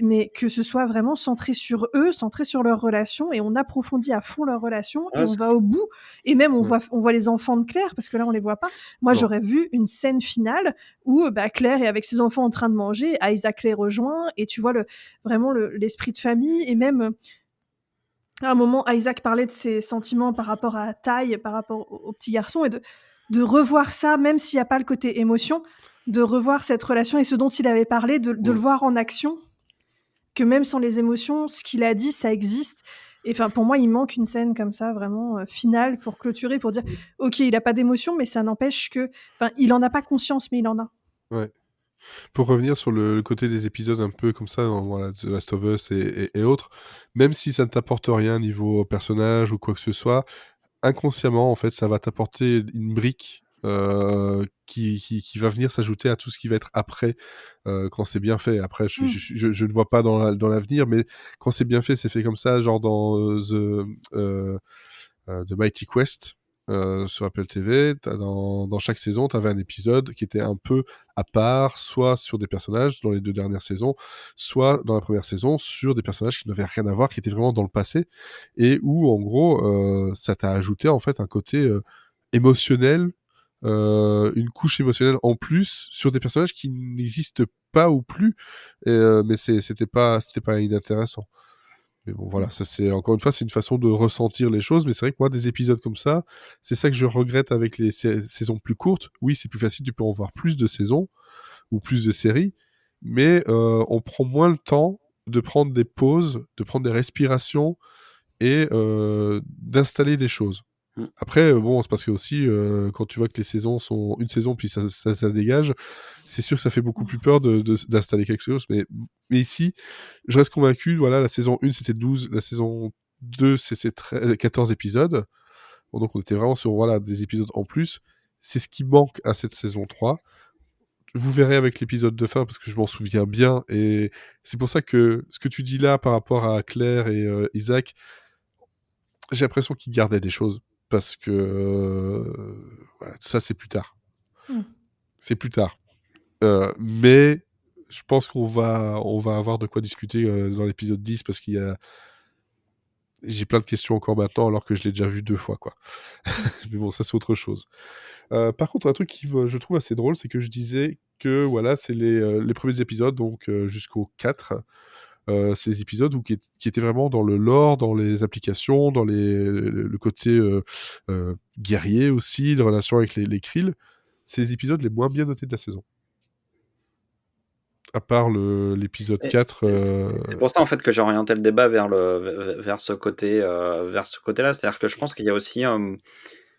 mais que ce soit vraiment centré sur eux, centré sur leur relation, et on approfondit à fond leur relation, et on va au bout, et même on voit les enfants de Claire, parce que là on les voit pas. Moi j'aurais vu une scène finale où Claire est avec ses enfants en train de manger, Isaac les rejoint, et tu vois vraiment l'esprit de famille. Et même à un moment, Isaac parlait de ses sentiments par rapport à Ty, par rapport au petit garçon, et de revoir ça, même s'il n'y a pas le côté émotion, de revoir cette relation et ce dont il avait parlé, de le voir en action, que même sans les émotions, ce qu'il a dit, ça existe. Et enfin, pour moi, il manque une scène comme ça, vraiment finale, pour clôturer, pour dire, ok, il n'a pas d'émotion, mais ça n'empêche que, il en a pas conscience, mais il en a. Ouais. Pour revenir sur le côté des épisodes un peu comme ça, dans The Last of Us et autres, même si ça ne t'apporte rien niveau personnage ou quoi que ce soit, inconsciemment, en fait, ça va t'apporter une brique qui va venir s'ajouter à tout ce qui va être après, quand c'est bien fait. Après, je ne vois pas dans l'avenir, mais quand c'est bien fait, c'est fait comme ça, genre dans The Mighty Quest, sur Apple TV, dans chaque saison, tu avais un épisode qui était un peu à part, soit sur des personnages dans les 2 dernières saisons, soit dans la première saison sur des personnages qui n'avaient rien à voir, qui étaient vraiment dans le passé, et où en gros ça t'a ajouté en fait un côté émotionnel, une couche émotionnelle en plus sur des personnages qui n'existent pas ou plus, mais c'était pas inintéressant. Mais bon, voilà, ça c'est encore une fois, c'est une façon de ressentir les choses. Mais c'est vrai que moi, des épisodes comme ça, c'est ça que je regrette avec les saisons plus courtes. Oui, c'est plus facile, tu peux en voir plus de saisons ou plus de séries, mais on prend moins le temps de prendre des pauses, de prendre des respirations et d'installer des choses. Après, bon, c'est parce que aussi, quand tu vois que les saisons sont une saison, puis ça dégage, c'est sûr que ça fait beaucoup plus peur d'installer quelque chose. Mais ici, je reste convaincu, voilà, la saison 1, c'était 12, la saison 2, c'était 14 épisodes. Bon, donc on était vraiment sur, voilà, des épisodes en plus. C'est ce qui manque à cette saison 3. Vous verrez avec l'épisode de fin, parce que je m'en souviens bien, et c'est pour ça que ce que tu dis là par rapport à Claire et Isaac, j'ai l'impression qu'ils gardaient des choses. Parce que ça, c'est plus tard. C'est plus tard. Mais je pense qu'on va avoir de quoi discuter dans l'épisode 10, parce qu'il y a... J'ai plein de questions encore maintenant, alors que je l'ai déjà vu 2 fois, quoi. Mais bon, ça, c'est autre chose. Par contre, un truc qui, je trouve assez drôle, c'est que je disais que, voilà, c'est les premiers épisodes, donc jusqu'au 4... ces épisodes qui étaient vraiment dans le lore, dans les applications, dans le côté guerrier aussi, les relations avec les Krill. C'est les épisodes les moins bien notés de la saison. À part l'épisode 4. C'est pour ça en fait que j'ai orienté le débat vers ce côté-là. C'est-à-dire que je pense qu'il y a aussi,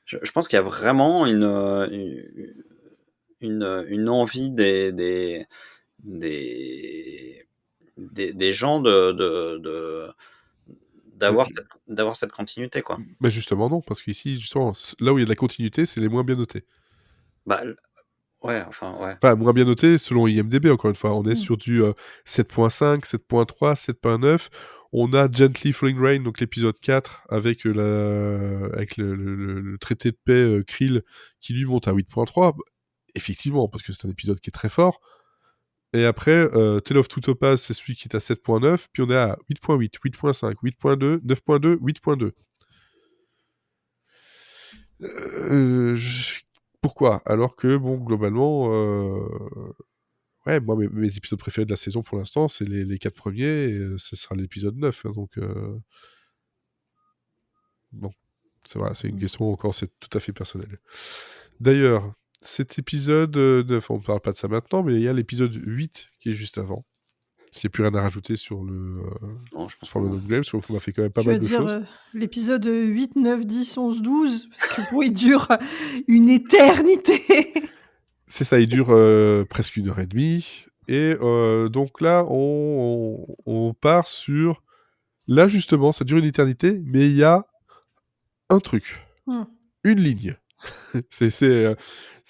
je pense qu'il y a vraiment une envie des gens d'avoir cette continuité, quoi. Mais justement non, parce qu'ici justement là où il y a de la continuité, c'est les moins bien notés. Ouais. Enfin, moins bien noté selon IMDb, encore une fois. On est sur du 7.5, 7.3, 7.9. On a Gently Falling Rain, donc l'épisode 4, avec le traité de paix Krill, qui lui monte à 8.3. Effectivement, parce que c'est un épisode qui est très fort. Et après, Tale of Two Topaz, c'est celui qui est à 7.9. Puis on est à 8.8, 8.5, 8.2, 9.2, 8.2. Pourquoi ? Alors que, bon, globalement, ouais, moi, mes épisodes préférés de la saison, pour l'instant, c'est les 4 premiers, et ce sera l'épisode 9, hein, donc... Bon, c'est une question encore, c'est tout à fait personnel. D'ailleurs, cet épisode 9, on ne parle pas de ça maintenant, mais il y a l'épisode 8 qui est juste avant. S'il n'y a plus rien à rajouter sur le No Game, je trouve qu'on a fait quand même pas mal de choses. Tu veux dire l'épisode 8, 9, 10, 11, 12 parce que il dure une éternité. C'est ça, il dure presque 1h30. Et donc là, on part sur... Là, justement, ça dure une éternité, mais il y a un truc. Une ligne. C'est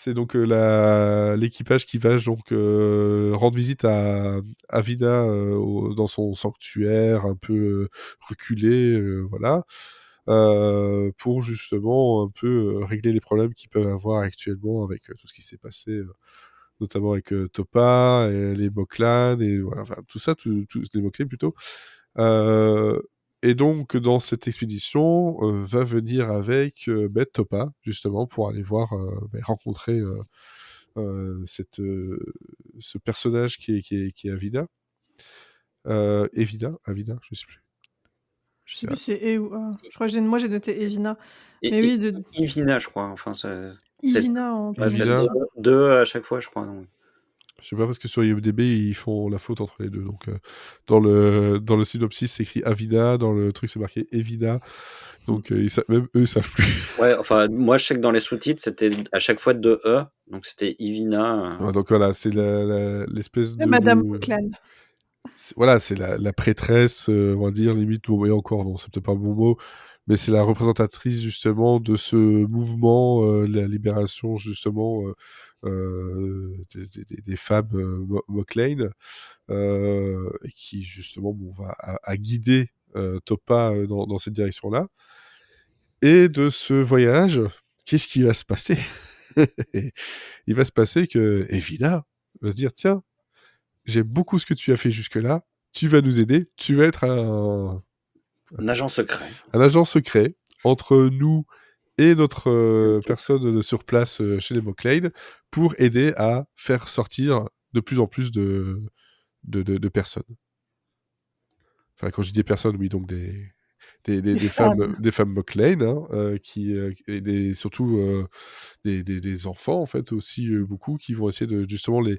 donc l'équipage qui va donc rendre visite à Avina dans son sanctuaire un peu reculé, voilà, pour justement un peu régler les problèmes qu'ils peuvent avoir actuellement avec tout ce qui s'est passé, notamment avec Topa et les Moklan et voilà, enfin tout ça, les Moklan plutôt. Et donc, dans cette expédition, va venir avec Topa, justement, pour aller voir, rencontrer ce personnage qui est Avina. Avina, je sais plus. Je sais plus si c'est ou A. Je crois que moi j'ai noté Evina. Mais oui, Ivina, je crois. Enfin, Ivina en plus. C'est 2 à chaque fois, je crois. Donc. Je sais pas, parce que sur IMDb, ils font la faute entre les deux. Donc, dans le synopsis, c'est écrit Avina, dans le truc, c'est marqué Evina. Donc, même eux, ils savent plus. Ouais, enfin, moi, je sais que dans les sous-titres, c'était à chaque fois 2 E. Donc, c'était Ivina. Ouais, donc, voilà, c'est l'espèce de... Madame Moklan. Voilà, c'est la prêtresse, on va dire, limite, et encore, non, c'est peut-être pas le bon mot, mais c'est la représentatrice, justement, de ce mouvement, la libération, justement, des femmes Moklan, et qui, justement, va à guider Topa dans cette direction-là. Et de ce voyage, qu'est-ce qui va se passer ? Il va se passer que Evina va se dire, tiens, j'aime beaucoup ce que tu as fait jusque-là, tu vas nous aider, tu vas être un agent secret. Un agent secret entre nous et notre personne sur place chez les Moklan pour aider à faire sortir de plus en plus de personnes. Enfin, quand je dis des personnes, oui, donc des femmes Moklan, hein, et surtout des enfants, en fait, aussi beaucoup, qui vont essayer de justement les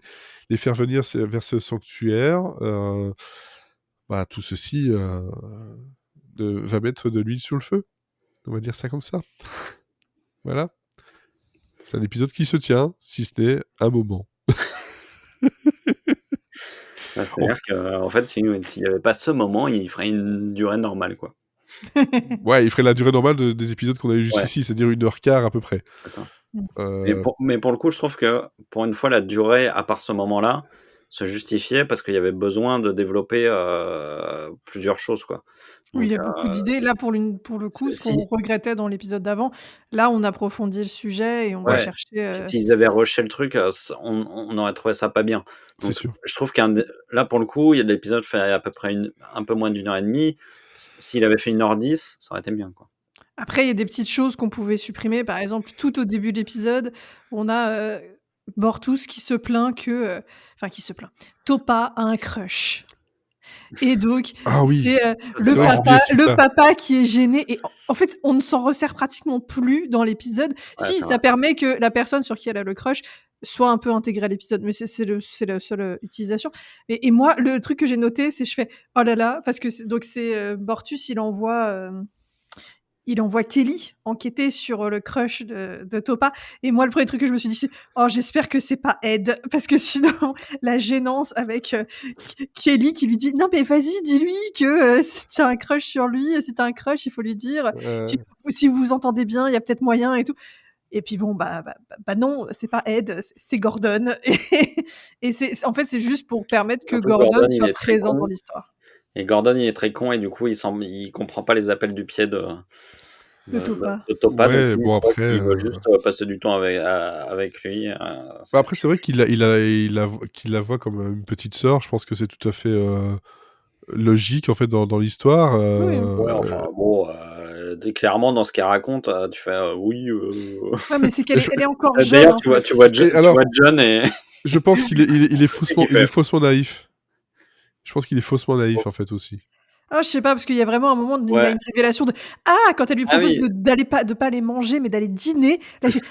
faire venir vers ce sanctuaire. Tout ceci va mettre de l'huile sur le feu. On va dire ça comme ça. Voilà. C'est un épisode qui se tient, si ce n'est un moment. C'est-à-dire qu'en fait, s'il n'y avait pas ce moment, il ferait une durée normale, quoi. Ouais, il ferait la durée normale des épisodes qu'on a eu jusqu'ici, c'est-à-dire 1h15 à peu près. C'est ça. Mais pour le coup, je trouve que pour une fois, la durée, à part ce moment-là, se justifiait parce qu'il y avait besoin de développer plusieurs choses, quoi. Donc, oui, il y a beaucoup d'idées. Là, pour le coup, ce qu'on regrettait dans l'épisode d'avant, là, on approfondit le sujet et on va chercher... S'ils avaient rushé le truc, on aurait trouvé ça pas bien. Donc, c'est sûr. Je trouve là, pour le coup, l'épisode fait à peu près un peu moins d'1h30. S'il avait fait 1h10, ça aurait été bien, quoi. Après, il y a des petites choses qu'on pouvait supprimer. Par exemple, tout au début de l'épisode, on a Bortus qui se plaint que... Enfin, qui se plaint. Topa a un crush. Et donc, c'est le papa qui est gêné. Et en fait, on ne s'en resserre pratiquement plus dans l'épisode. Ça permet que la personne sur qui elle a le crush soit un peu intégré à l'épisode, mais c'est la seule utilisation. Et moi, le truc que j'ai noté, c'est je fais oh là là, parce que c'est Bortus, il envoie Kelly enquêter sur le crush de Topa. Et moi, le premier truc que je me suis dit, c'est oh, j'espère que c'est pas Ed, parce que sinon, la gênance avec Kelly qui lui dit non, mais vas-y, dis-lui que si t'as un crush sur lui, si t'as un crush, il faut lui dire. Si vous vous entendez bien, il y a peut-être moyen et tout. Et puis bon, bah non, c'est pas Ed, c'est Gordon. Et en fait, c'est juste pour permettre que Gordon soit présent dans l'histoire. Et Gordon, il est très con et du coup, il comprend pas les appels du pied de Topa. Ouais, donc, bon après, il veut juste passer du temps avec lui. Après, c'est vrai qu'il la voit comme une petite sœur. Je pense que c'est tout à fait logique en fait dans l'histoire. Oui. Ouais, enfin bon, clairement dans ce qu'elle raconte, tu fais oui. Ouais, mais c'est qu'elle est encore jeune. D'ailleurs, tu vois John et. Je pense qu'il est faussement naïf. Je pense qu'il est faussement naïf en fait aussi. Ah, je sais pas, parce qu'il y a vraiment un moment, il y a une révélation de quand elle lui propose de pas aller manger, mais d'aller dîner. Là, il fait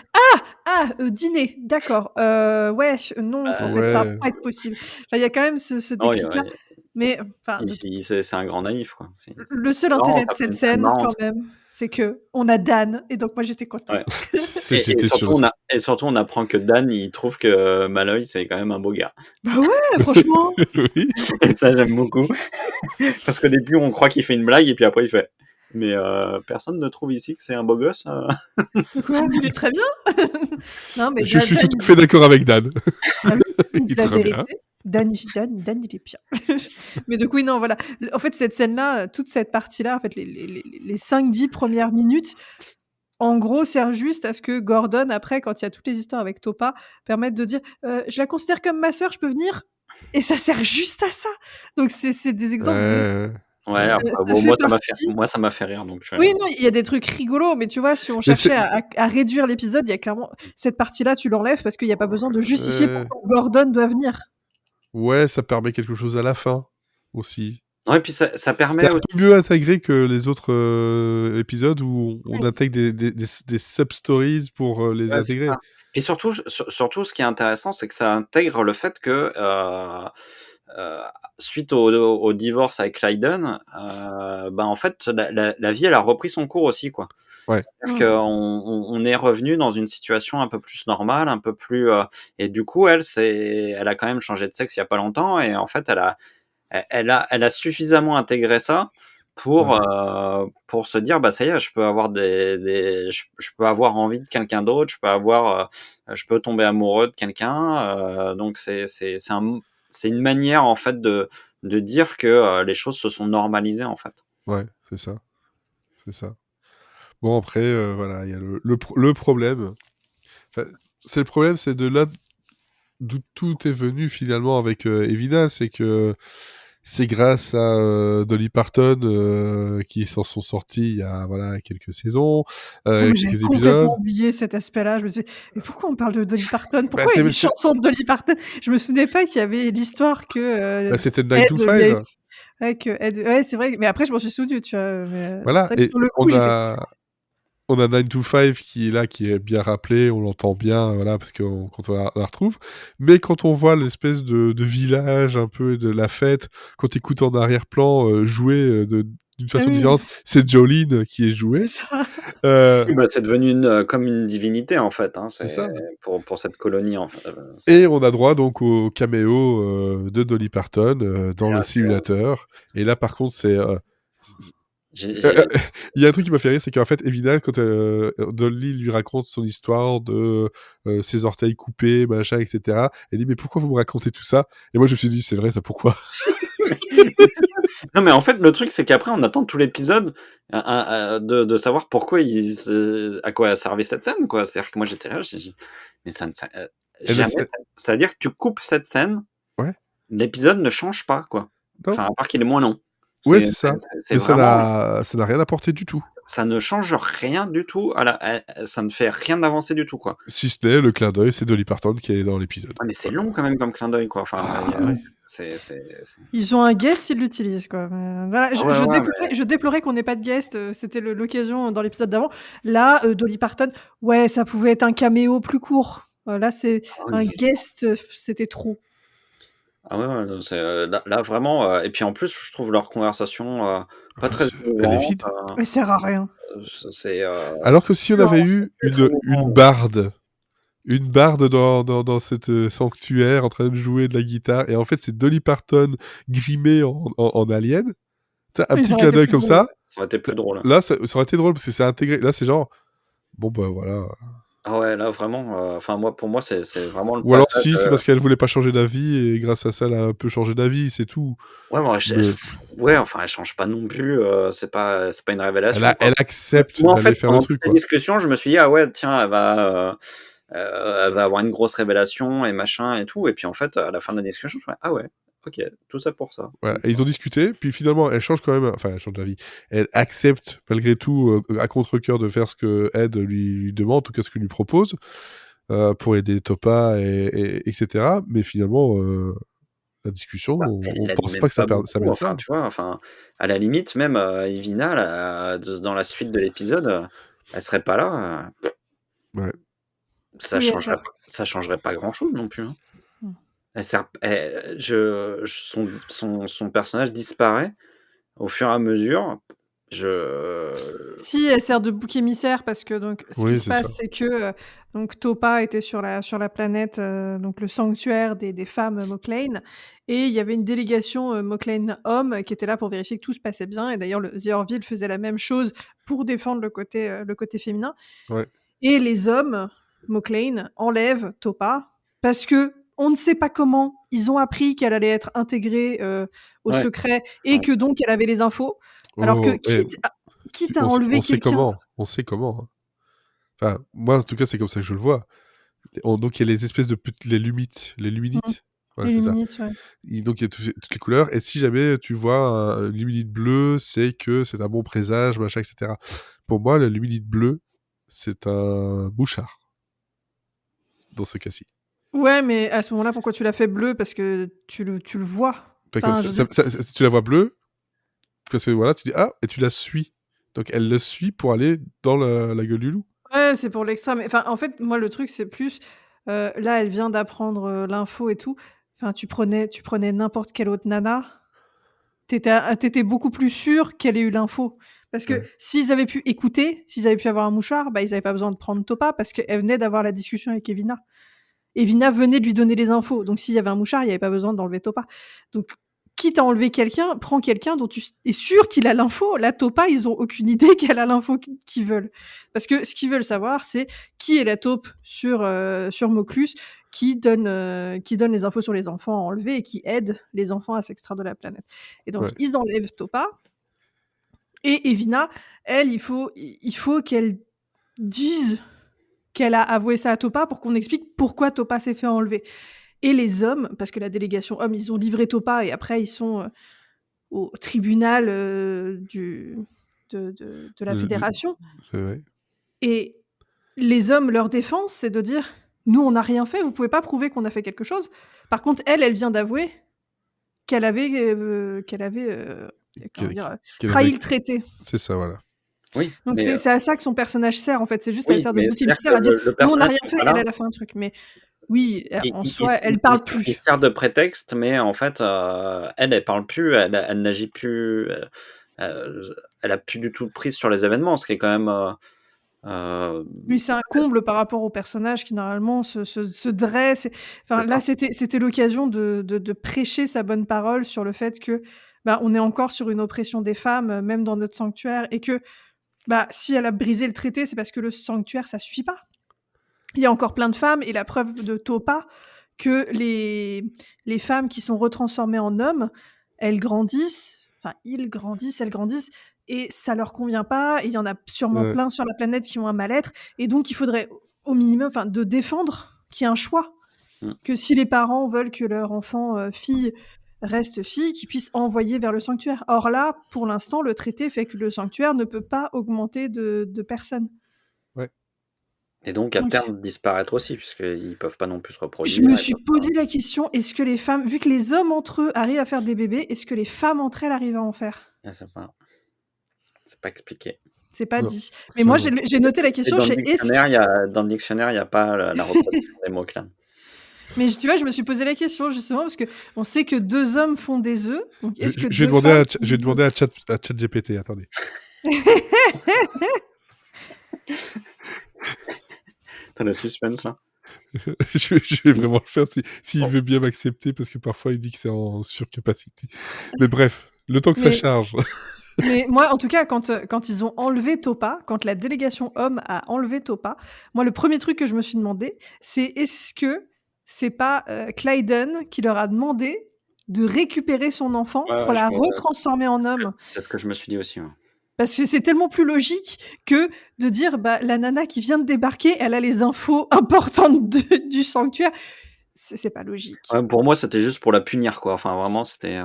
dîner, d'accord. Non, en fait, ça va pas être possible. Enfin, il y a quand même ce déclic-là. Mais c'est un grand naïf, quoi. Le seul intérêt de cette scène, quand même, c'est que on a Dan, et donc moi j'étais contente. Ouais. Et surtout, on apprend que Dan, il trouve que Malloy, c'est quand même un beau gars. Bah ouais, franchement. Oui. Et ça, j'aime beaucoup. Parce qu'au début, on croit qu'il fait une blague, et puis après, il fait. Mais personne ne trouve ici que c'est un beau gosse. Quoi, il est très bien. Non, mais je suis tout à fait d'accord avec Dan. Il est très bien. Dan, il est bien. Mais du coup, non, voilà. En fait, cette scène-là, toute cette partie-là, en fait, les 5-10 premières minutes, en gros, sert juste à ce que Gordon, après, quand il y a toutes les histoires avec Topa, permettent de dire je la considère comme ma sœur, je peux venir. Et ça sert juste à ça. Donc, c'est des exemples de. Ouais, moi ça m'a fait rire. Donc oui, non, il y a des trucs rigolos, mais tu vois, si on cherchait à réduire l'épisode, il y a clairement cette partie-là, tu l'enlèves parce qu'il n'y a pas besoin de justifier pourquoi Gordon doit venir. Ouais, ça permet quelque chose à la fin aussi. Ouais, puis ça permet. C'est un peu mieux intégré que les autres épisodes où on intègre des sub-stories pour les intégrer. Puis surtout, ce qui est intéressant, c'est que ça intègre le fait que suite au divorce avec Clyden, en fait, la vie, elle a repris son cours aussi, quoi. Ouais. C'est-à-dire qu'on est revenu dans une situation un peu plus normale, un peu plus... et du coup, elle a quand même changé de sexe il y a pas longtemps, et en fait, elle a suffisamment intégré ça pour se dire ça y est, je peux avoir je peux avoir envie de quelqu'un d'autre, je peux tomber amoureux de quelqu'un, donc c'est une manière en fait de dire que les choses se sont normalisées en fait. Ouais, c'est ça. Bon, après voilà, il y a le problème. Enfin, c'est le problème, c'est de là d'où tout est venu finalement avec Evina, c'est que c'est grâce à Dolly Parton qui s'en sont sortis il y a quelques saisons, quelques épisodes. J'ai complètement oublié cet aspect-là. Je me disais, mais pourquoi on parle de Dolly Parton ? Pourquoi il y a des chansons de Dolly Parton ? Je me souvenais pas qu'il y avait l'histoire que. C'était 9 to 5. Ouais, c'est vrai. Mais après, je m'en suis souvenu, tu vois. Mais voilà. c'est vrai que sur le coup, on a 9 to 5 qui est là, qui est bien rappelé, on l'entend bien, parce que quand on la retrouve. Mais quand on voit l'espèce de village un peu de la fête, quand tu écoutes en arrière-plan jouer d'une façon différente, c'est Jolene qui est jouée. C'est ça. C'est devenu comme une divinité en fait. C'est ça. Pour cette colonie en fait. Et on a droit donc au caméo de Dolly Parton dans le simulateur. Et là par contre c'est... Il y a un truc qui m'a fait rire, c'est qu'en fait, Evina, quand Dolly lui raconte son histoire de ses orteils coupés, machin, etc., elle dit « Mais pourquoi vous me racontez tout ça ?» Et moi, je me suis dit « C'est vrai, ça, pourquoi ?» Non, mais en fait, le truc, c'est qu'après, on attend tout l'épisode de savoir pourquoi à quoi servait cette scène, quoi. C'est-à-dire que moi, j'étais là, mais ça ne... C'est-à-dire que tu coupes cette scène, l'épisode ne change pas, quoi. Enfin, à part qu'il est moins long. Ouais, c'est ça. Mais vraiment... ça n'a rien apporté du tout. Ça ne change rien du tout. Ça ne fait rien d'avancer du tout, quoi. Si ce n'est le clin d'œil, c'est Dolly Parton qui est dans l'épisode. Mais c'est long quand même comme clin d'œil, quoi. Enfin, Ils ont un guest, ils l'utilisent, quoi. Voilà, je déplorais qu'on n'ait pas de guest. C'était l'occasion dans l'épisode d'avant. Là, Dolly Parton, ça pouvait être un caméo plus court. Là, c'est un guest, c'était trop. Ah ouais, c'est là vraiment, et puis en plus, je trouve leur conversation pas très elle est vide. Elle sert à rien. C'est Alors que si on avait eu une barde dans cette sanctuaire en train de jouer de la guitare, et en fait c'est Dolly Parton grimée en alien, un petit clin d'œil comme ça aurait été plus drôle. Là ça aurait été drôle parce que c'est intégré. Là c'est genre bon bah voilà. Ah ouais, là vraiment, enfin pour moi c'est vraiment le Ou alors si c'est parce qu'elle voulait pas changer d'avis et grâce à ça elle a un peu changé d'avis, c'est tout. Ouais, ouais, enfin elle change pas non plus, c'est pas une révélation. Elle accepte moi, en d'aller fait, faire le truc, la discussion, je me suis dit ah ouais tiens elle va avoir une grosse révélation et machin et tout, et puis en fait à la fin de la discussion je me suis dit, ah ouais ok, tout ça pour ça. Voilà. Et ils ont discuté, puis finalement elle change quand même, enfin elle change d'avis, elle accepte malgré tout à contre-cœur de faire ce que Ed lui demande, en tout cas ce qu'il lui propose, pour aider Topa etc. Mais finalement la discussion, on pense pas que ça mène ça. Tu vois, enfin à la limite même Evina là, dans la suite de l'épisode, elle serait pas là. Ouais. Ça changerait pas grand chose non plus. Hein. Son personnage disparaît au fur et à mesure. Si, elle sert de bouc émissaire parce que donc ce qui se passe, c'est que donc Topa était sur la planète, donc le sanctuaire des femmes Moclane, et il y avait une délégation Moclane hommes qui était là pour vérifier que tout se passait bien, et d'ailleurs The Orville faisait la même chose pour défendre le côté féminin. Ouais. Et les hommes Moclane enlèvent Topa parce que on ne sait pas comment ils ont appris qu'elle allait être intégrée au secret et que donc elle avait les infos. Alors que quitte à enlever quelqu'un... On sait comment. Hein. Enfin, moi, en tout cas, c'est comme ça que je le vois. Donc, il y a les espèces de... les luminites. Voilà, les luminites, ouais. Et donc, il y a toutes les couleurs. Et si jamais tu vois un luminite bleu, c'est que c'est un bon présage, machin, etc. Pour moi, la luminite bleue, c'est un bouchard. Dans ce cas-ci. Ouais, mais à ce moment-là, pourquoi tu l'as fait bleu? Parce que tu le vois. Tu la vois bleue, parce que voilà, tu dis ah, et tu la suis. Donc elle le suit pour aller dans la gueule du loup. Ouais, c'est pour l'extra. Mais en fait, moi, le truc, c'est plus là, elle vient d'apprendre l'info et tout. Enfin, tu prenais n'importe quelle autre nana, t'étais beaucoup plus sûr qu'elle ait eu l'info. Parce que s'ils avaient pu écouter, s'ils avaient pu avoir un mouchard, bah ils n'avaient pas besoin de prendre Topa parce qu'elle venait d'avoir la discussion avec Evina. Evina venait de lui donner les infos. Donc, s'il y avait un mouchard, il n'y avait pas besoin d'enlever Topa. Donc, quitte à enlever quelqu'un, prends quelqu'un dont tu es sûr qu'il a l'info. La Topa, ils n'ont aucune idée qu'elle a l'info qu'ils veulent. Parce que ce qu'ils veulent savoir, c'est qui est la taupe sur Moclus, qui donne les infos sur les enfants enlevés et qui aide les enfants à s'extraire de la planète. Et donc, ils enlèvent Topa. Et Evina, elle, il faut qu'elle dise qu'elle a avoué ça à Topa pour qu'on explique pourquoi Topa s'est fait enlever. Et les hommes, parce que la délégation hommes, ils ont livré Topa et après ils sont au tribunal de la fédération. Et les hommes, leur défense, c'est de dire nous, on n'a rien fait, vous pouvez pas prouver qu'on a fait quelque chose. Par contre, elle vient d'avouer qu'elle avait trahi le traité. C'est ça, voilà. Oui, donc c'est à ça que son personnage sert en fait, c'est juste elle sert de bouc émissaire à dire nous on n'a rien fait, elle a fait un truc, mais oui, en soi elle parle plus. Il sert de prétexte, mais en fait elle parle plus, elle n'agit plus, elle a plus du tout de prise sur les événements, ce qui est quand même oui, c'est un comble par rapport au personnage qui normalement se dresse. Enfin là c'était l'occasion de prêcher sa bonne parole sur le fait que on est encore sur une oppression des femmes, même dans notre sanctuaire, et que si elle a brisé le traité, c'est parce que le sanctuaire, ça suffit pas. Il y a encore plein de femmes, et la preuve de Topa, que les femmes qui sont retransformées en hommes, elles grandissent, elles grandissent, et ça leur convient pas, et il y en a sûrement plein sur la planète qui ont un mal-être, et donc il faudrait au minimum, de défendre qu'il y ait un choix. Que si les parents veulent que leur enfant fille reste fille, qui puisse envoyer vers le sanctuaire. Or là, pour l'instant, le traité fait que le sanctuaire ne peut pas augmenter de personnes. Ouais. Et donc, à terme, disparaître aussi, puisqu'ils ne peuvent pas non plus se reproduire. Je me suis posé la question, est-ce que les femmes, vu que les hommes entre eux arrivent à faire des bébés, est-ce que les femmes entre elles arrivent à en faire ? C'est pas expliqué. C'est pas Non, dit. Mais moi, j'ai noté la question. Dans le dictionnaire, il n'y a pas la reproduction des mots clan. Mais tu vois, je me suis posé la question justement parce que on sait que 2 hommes font des œufs. Donc est-ce que je vais demander à ChatGPT. Attendez. T'as le suspense là. je vais vraiment le faire s'il veut bien m'accepter parce que parfois il dit que c'est en surcapacité. Mais bref, le temps que ça charge. Mais moi, en tout cas, quand ils ont enlevé Topa, quand la délégation homme a enlevé Topa, moi, le premier truc que je me suis demandé, c'est est-ce que c'est pas Clayden qui leur a demandé de récupérer son enfant pour la retransformer en homme. C'est ce que je me suis dit aussi. Ouais. Parce que c'est tellement plus logique que de dire la nana qui vient de débarquer, elle a les infos importantes du sanctuaire. C'est pas logique. Ouais, pour moi, c'était juste pour la punir, quoi. Enfin, vraiment, c'était.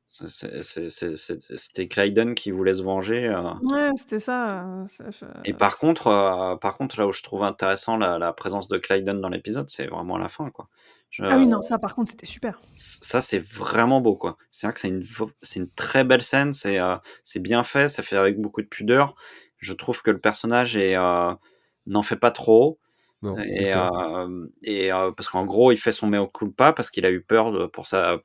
C'était Clayden qui voulait se venger. Ouais, c'était ça. Et par contre, là où je trouve intéressant la présence de Clayden dans l'épisode, c'est vraiment à la fin, quoi. Ah oui, non, ça par contre, c'était super. Ça, c'est vraiment beau, quoi. C'est vrai que c'est une très belle scène, c'est bien fait, ça fait avec beaucoup de pudeur. Je trouve que le personnage n'en fait pas trop. Non, parce qu'en gros, il fait son mea culpa parce qu'il a eu peur pour sa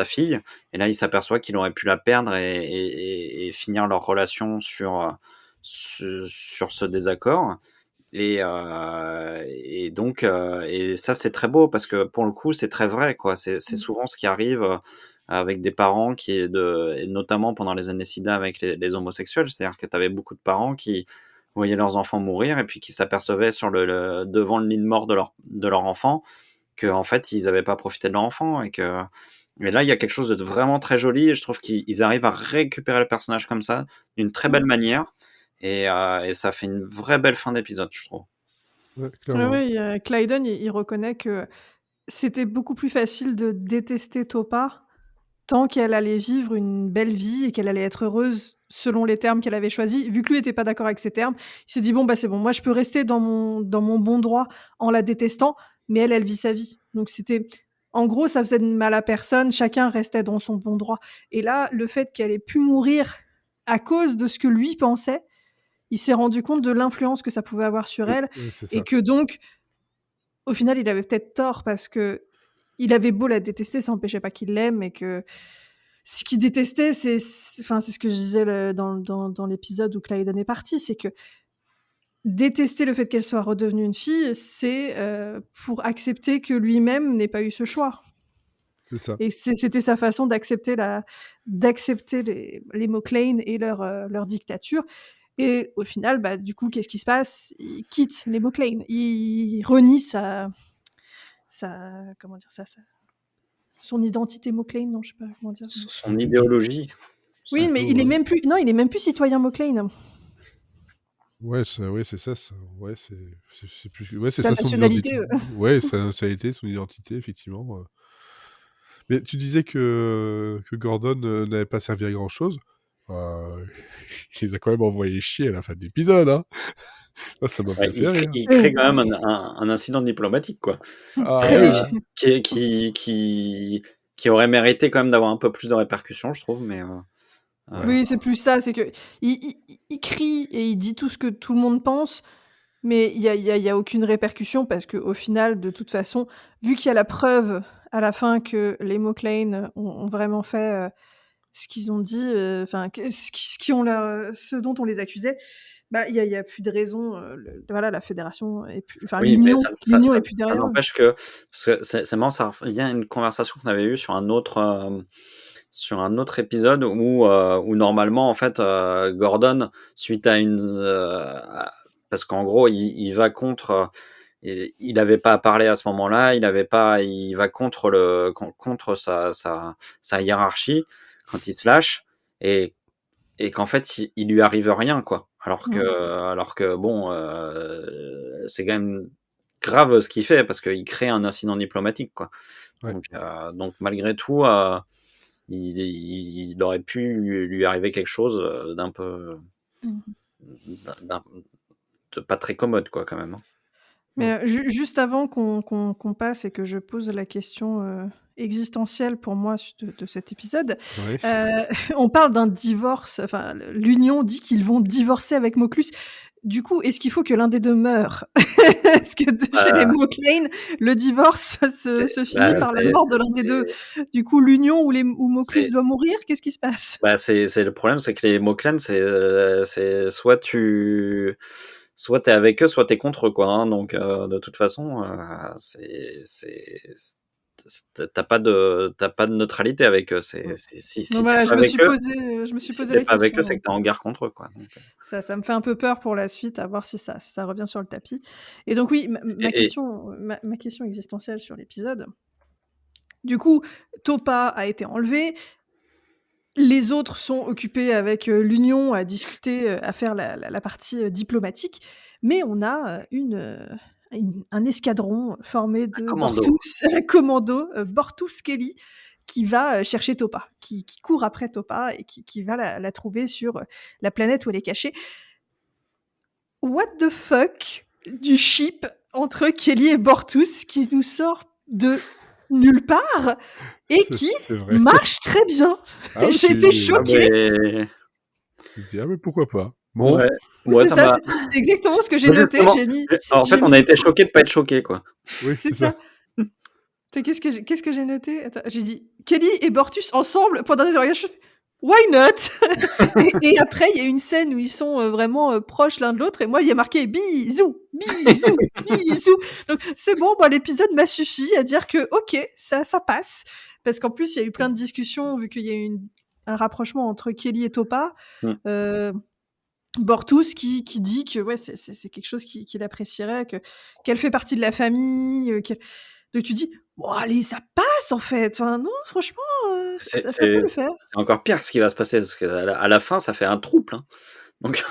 fille. Et là, il s'aperçoit qu'il aurait pu la perdre et finir leur relation sur ce désaccord. Et donc, et ça, c'est très beau parce que pour le coup, c'est très vrai, quoi. C'est souvent ce qui arrive avec des parents et notamment pendant les années SIDA avec les homosexuels. C'est-à-dire que tu avais beaucoup de parents qui voyaient leurs enfants mourir et puis qui s'apercevaient devant le lit de mort de leur enfant que en fait, ils n'avaient pas profité de leur enfant mais là, il y a quelque chose de vraiment très joli et je trouve qu'ils arrivent à récupérer le personnage comme ça d'une très belle manière. Et ça fait une vraie belle fin d'épisode, je trouve. Ouais, clairement. Ouais, Clayden, il reconnaît que c'était beaucoup plus facile de détester Topa tant qu'elle allait vivre une belle vie et qu'elle allait être heureuse selon les termes qu'elle avait choisis. Vu que lui n'était pas d'accord avec ces termes, il s'est dit bon, c'est bon, moi je peux rester dans mon bon droit en la détestant, mais elle vit sa vie. Donc c'était. En gros, ça faisait de mal à personne, chacun restait dans son bon droit. Et là, le fait qu'elle ait pu mourir à cause de ce que lui pensait, il s'est rendu compte de l'influence que ça pouvait avoir sur elle et que donc, au final, il avait peut-être tort parce que il avait beau la détester, ça n'empêchait pas qu'il l'aime et que ce qu'il détestait, c'est ce que je disais dans l'épisode où Clayden est parti, c'est que détester le fait qu'elle soit redevenue une fille, c'est pour accepter que lui-même n'ait pas eu ce choix. C'est ça. Et c'était sa façon d'accepter les Moclane et leur dictature. Et au final, du coup, qu'est-ce qui se passe ? Il quitte les Moclane. Il renie son identité Moclane, non, je sais pas comment dire. Son idéologie. Oui, mais il est même plus. Non, il est même plus citoyen Moclane. Ouais, c'est ça. Ouais, c'est plus. Ouais, c'est sa ça nationalité. son identité. Ouais, sa nationalité, son identité, effectivement. Mais tu disais que Gordon n'avait pas servi à grand chose. Il les a quand même envoyés chier à la fin de l'épisode, hein. Ça m'a bien fait rire. Il crée quand même un incident diplomatique, quoi. Très léger. Qui aurait mérité quand même d'avoir un peu plus de répercussions, je trouve, mais. Oui, c'est plus ça, c'est que il crie et il dit tout ce que tout le monde pense, mais il y a aucune répercussion parce qu'au final, de toute façon, vu qu'il y a la preuve à la fin que les Moclane ont vraiment fait ce qu'ils ont dit, ce dont on les accusait, il y a plus de raison. La fédération est plus, l'union est plus derrière. Ça n'empêche que parce que c'est marrant, ça revient à une conversation qu'on avait eue sur un autre épisode où normalement en fait Gordon, suite à parce qu'en gros il va contre il n'avait pas à parler à ce moment-là, il va contre sa hiérarchie quand il se lâche et qu'en fait il lui arrive rien, quoi. Alors que bon, c'est quand même grave ce qu'il fait parce qu'il crée un incident diplomatique, quoi. Ouais. Donc malgré tout, il aurait pu lui arriver quelque chose d'un peu de pas très commode, quoi, quand même. Mais juste avant qu'on passe et que je pose la question existentielle pour moi de cet épisode, Oui. on parle d'un divorce, enfin l'Union dit qu'ils vont divorcer avec Moclus. Du coup, est-ce qu'il faut que l'un des deux meure? Est-ce que chez les Moclane, le divorce se finit par la mort de l'un des deux? Du coup, l'Union ou Moclus doit mourir? Qu'est-ce qui se passe? C'est le problème, c'est que les Moclane, c'est soit t'es avec eux, soit t'es contre eux, quoi. Hein. Donc, de toute façon, t'as pas de neutralité avec eux. Si voilà, je me suis posé la question. Pas avec eux, c'est que t'es en guerre contre eux, quoi. Donc, ça me fait un peu peur pour la suite, à voir si ça revient sur le tapis. Et donc oui, ma question existentielle sur l'épisode. Du coup, Topa a été enlevé. Les autres sont occupés avec l'Union à discuter, à faire la partie diplomatique. Mais on a un escadron formé de commando, Bortus Kelly, qui va chercher Topa, qui court après Topa et qui va la trouver sur la planète où elle est cachée. What the fuck du ship entre Kelly et Bortus qui nous sort de nulle part et qui marche très bien. J'ai été choquée. Mais pourquoi pas? Bon. Ouais, c'est exactement ce que j'ai noté. En fait, on a été choqués de pas être choqués, quoi. Oui, c'est ça. Qu'est-ce que j'ai noté? Attends, j'ai dit Kelly et Bortus ensemble pendant des interrogations. Why not? et après, il y a une scène où ils sont vraiment proches l'un de l'autre, et moi, il y a marqué bisous, bisous, bisous. Donc, c'est bon, l'épisode m'a suffi à dire que, ok, ça passe. Parce qu'en plus, il y a eu plein de discussions, vu qu'il y a eu un rapprochement entre Kelly et Topa. Bortus qui dit que ouais, c'est quelque chose qu'il apprécierait, qu'elle fait partie de la famille. Donc tu dis, bon, allez, ça passe en fait. Enfin, non, franchement, ça peut le faire. C'est encore pire ce qui va se passer, parce qu'à la fin, ça fait un trouble. Hein. Donc,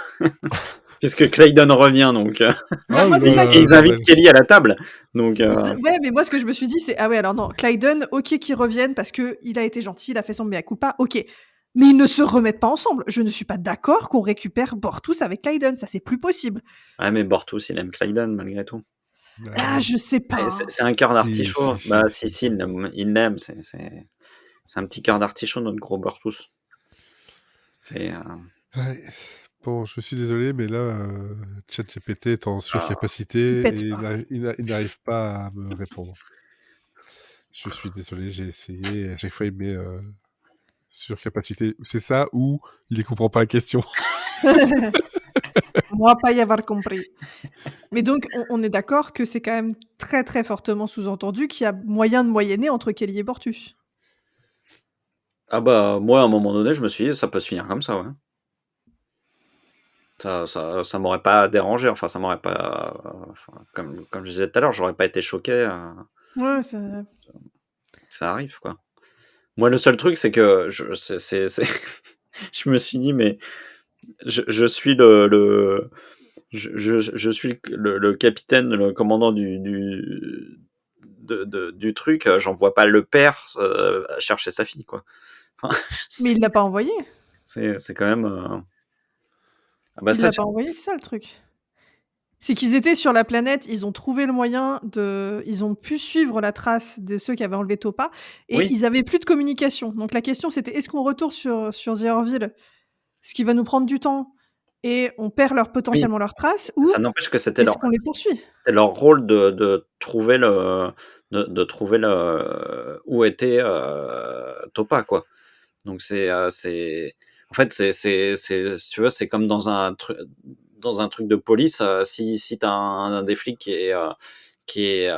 puisque Claydon revient, donc moi, c'est ça ils invitent Kelly à la table. Donc, ouais, mais moi, ce que je me suis dit, c'est ah ouais, alors non, Claydon, ok, qu'il revienne parce que il a été gentil, il a fait son mea culpa, ok. Mais ils ne se remettent pas ensemble. Je ne suis pas d'accord qu'on récupère Bortus avec Claydon. Ça, c'est plus possible. Ouais, mais Bortus, il aime Claydon, malgré tout. Ah, je sais pas. C'est un cœur d'artichaut. Si, il l'aime. C'est un petit cœur d'artichaut, notre gros Bortus. Ouais. Bon, je suis désolé, mais là, ChatGPT est en surcapacité et il n'arrive pas à me répondre. Je suis désolé, j'ai essayé. À chaque fois, il met surcapacité. C'est ça ou il ne comprend pas la question. Moi, pas y avoir compris. Mais donc, on est d'accord que c'est quand même très très fortement sous-entendu qu'il y a moyen de moyenner entre Kelly et Bortus. Ah bah, moi, à un moment donné, je me suis dit, ça peut se finir comme ça, ouais. Ça m'aurait pas dérangé, enfin, ça m'aurait pas... comme je disais tout à l'heure, j'aurais pas été choqué. Ouais, ça arrive, quoi. Moi, le seul truc, c'est que je me suis dit, mais je suis je suis le capitaine, le commandant du truc. J'en vois pas le père chercher sa fille, quoi. Enfin, mais il l'a pas envoyé. C'est quand même. Il l'a pas envoyé, c'est ça le truc. C'est qu'ils étaient sur la planète, ils ont trouvé le moyen ils ont pu suivre la trace de ceux qui avaient enlevé Topa, et ils avaient plus de communication. Donc la question c'était, est-ce qu'on retourne sur The Orville, ce qui va nous prendre du temps, et on perd potentiellement leurs traces, ou ça n'empêche que c'était qu'on les poursuit. C'était leur rôle de trouver où était Topa, quoi. Donc en fait, si tu veux, c'est comme dans un truc de police. Si t'as un des flics qui est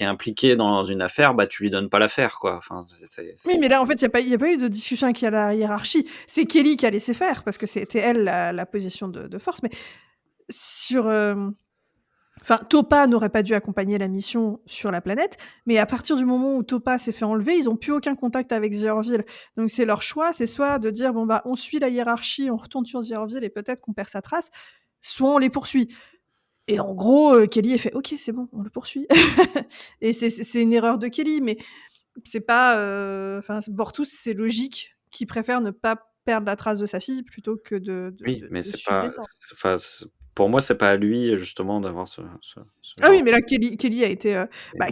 impliqué dans une affaire, bah tu lui donnes pas l'affaire, quoi. Enfin, Oui, mais là en fait il y a pas eu de discussion avec la hiérarchie. C'est Kelly qui a laissé faire parce que c'était elle la position de force. Mais sur Topa n'aurait pas dû accompagner la mission sur la planète, mais à partir du moment où Topa s'est fait enlever, ils n'ont plus aucun contact avec The Orville. Donc c'est leur choix, c'est soit de dire bon bah on suit la hiérarchie, on retourne sur The Orville et peut-être qu'on perd sa trace, soit on les poursuit. Et en gros, Kelly a fait ok, c'est bon, on le poursuit. Et c'est une erreur de Kelly, mais c'est pas. Bortus, c'est logique qu'il préfère ne pas perdre la trace de sa fille plutôt que de. Oui, mais c'est pas. pour moi, c'est pas à lui, justement, d'avoir ce Ah oui, genre. mais là, Kelly a été.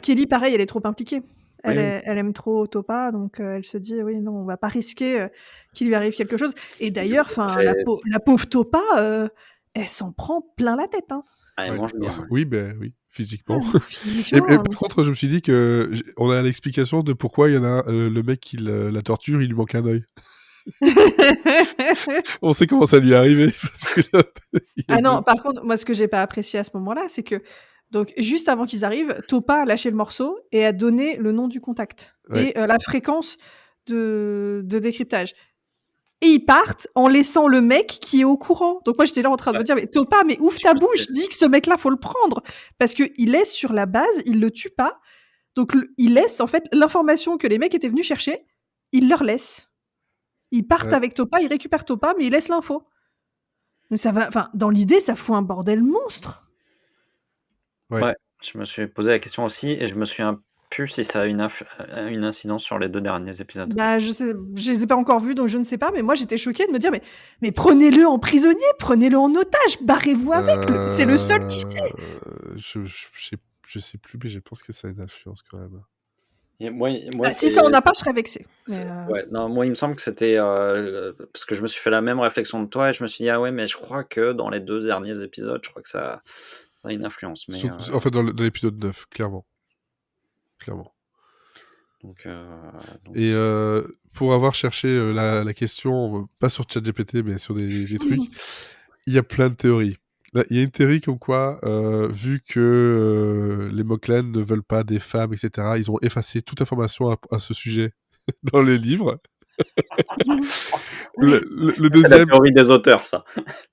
Kelly, pareil, elle est trop impliquée. Oui, oui. Elle aime trop Topa, donc elle se dit oui, non, on va pas risquer qu'il lui arrive quelque chose. Et d'ailleurs, la pauvre Topa, elle s'en prend plein la tête. Hein. Elle mange bien. Ouais. Oui, oui, physiquement. Physiquement. Et par contre, je me suis dit que on a l'explication de pourquoi il y en a le mec qui la torture, il lui manque un œil. On sait comment ça lui est arrivé. Ah non, par contre, moi, ce que j'ai pas apprécié à ce moment-là, c'est que donc juste avant qu'ils arrivent, Topa a lâché le morceau et a donné le nom du contact et la fréquence de décryptage. Et ils partent en laissant le mec qui est au courant. Donc moi, j'étais là en train de me dire, mais Topa, mais ouvre ta bouche, dis que ce mec-là, faut le prendre. Parce qu'il laisse sur la base, il le tue pas. Donc il laisse, en fait, l'information que les mecs étaient venus chercher, il leur laisse. Ils partent avec Topa, ils récupèrent Topa, mais ils laissent l'info. Donc ça va, enfin, dans l'idée, ça fout un bordel monstre. Ouais, je me suis posé la question aussi, et je me souviens plus si ça a une incidence sur les 2 derniers épisodes. Bah, je les ai pas encore vus, donc je ne sais pas, mais moi j'étais choquée de me dire, mais prenez-le en prisonnier, prenez-le en otage, barrez-vous avec, c'est le seul qui sait. Je sais plus, mais je pense que ça a une influence quand même. Et moi, si ça en a pas, je serais vexée. Ouais, non, moi il me semble que c'était parce que je me suis fait la même réflexion de toi et je me suis dit ah ouais, mais je crois que dans les 2 derniers épisodes, je crois que ça a une influence. Mais en fait, dans l'épisode 9, clairement. Donc et pour avoir cherché la question, pas sur ChatGPT, mais sur des trucs, il y a plein de théories. Il y a une théorie comme quoi, vu que les Moklan ne veulent pas des femmes, etc., ils ont effacé toute information à ce sujet dans les livres. Le deuxième... C'est la théorie des auteurs, ça,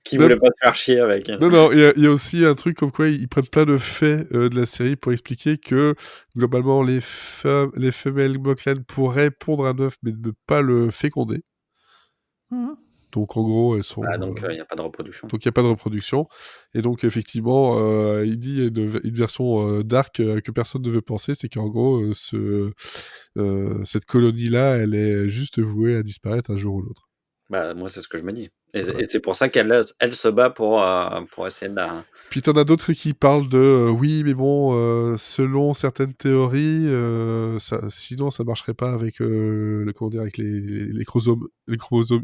qui voulaient pas se faire chier avec. Non, il y a aussi un truc comme quoi ils prennent plein de faits de la série pour expliquer que globalement les femelles Moklan pourraient pondre un œuf mais ne pas le féconder. Donc en gros, elles sont. Donc il n'y a pas de reproduction. Donc il n'y a pas de reproduction. Et donc effectivement, il dit une version dark que personne ne veut penser, c'est qu'en gros, cette colonie-là, elle est juste vouée à disparaître un jour ou l'autre. Bah, moi, c'est ce que je me dis. Et c'est pour ça qu'elle se bat pour essayer de la... Puis t'en as d'autres qui parlent de oui, mais bon, selon certaines théories, sinon ça marcherait pas avec comment dire, avec les chromosomes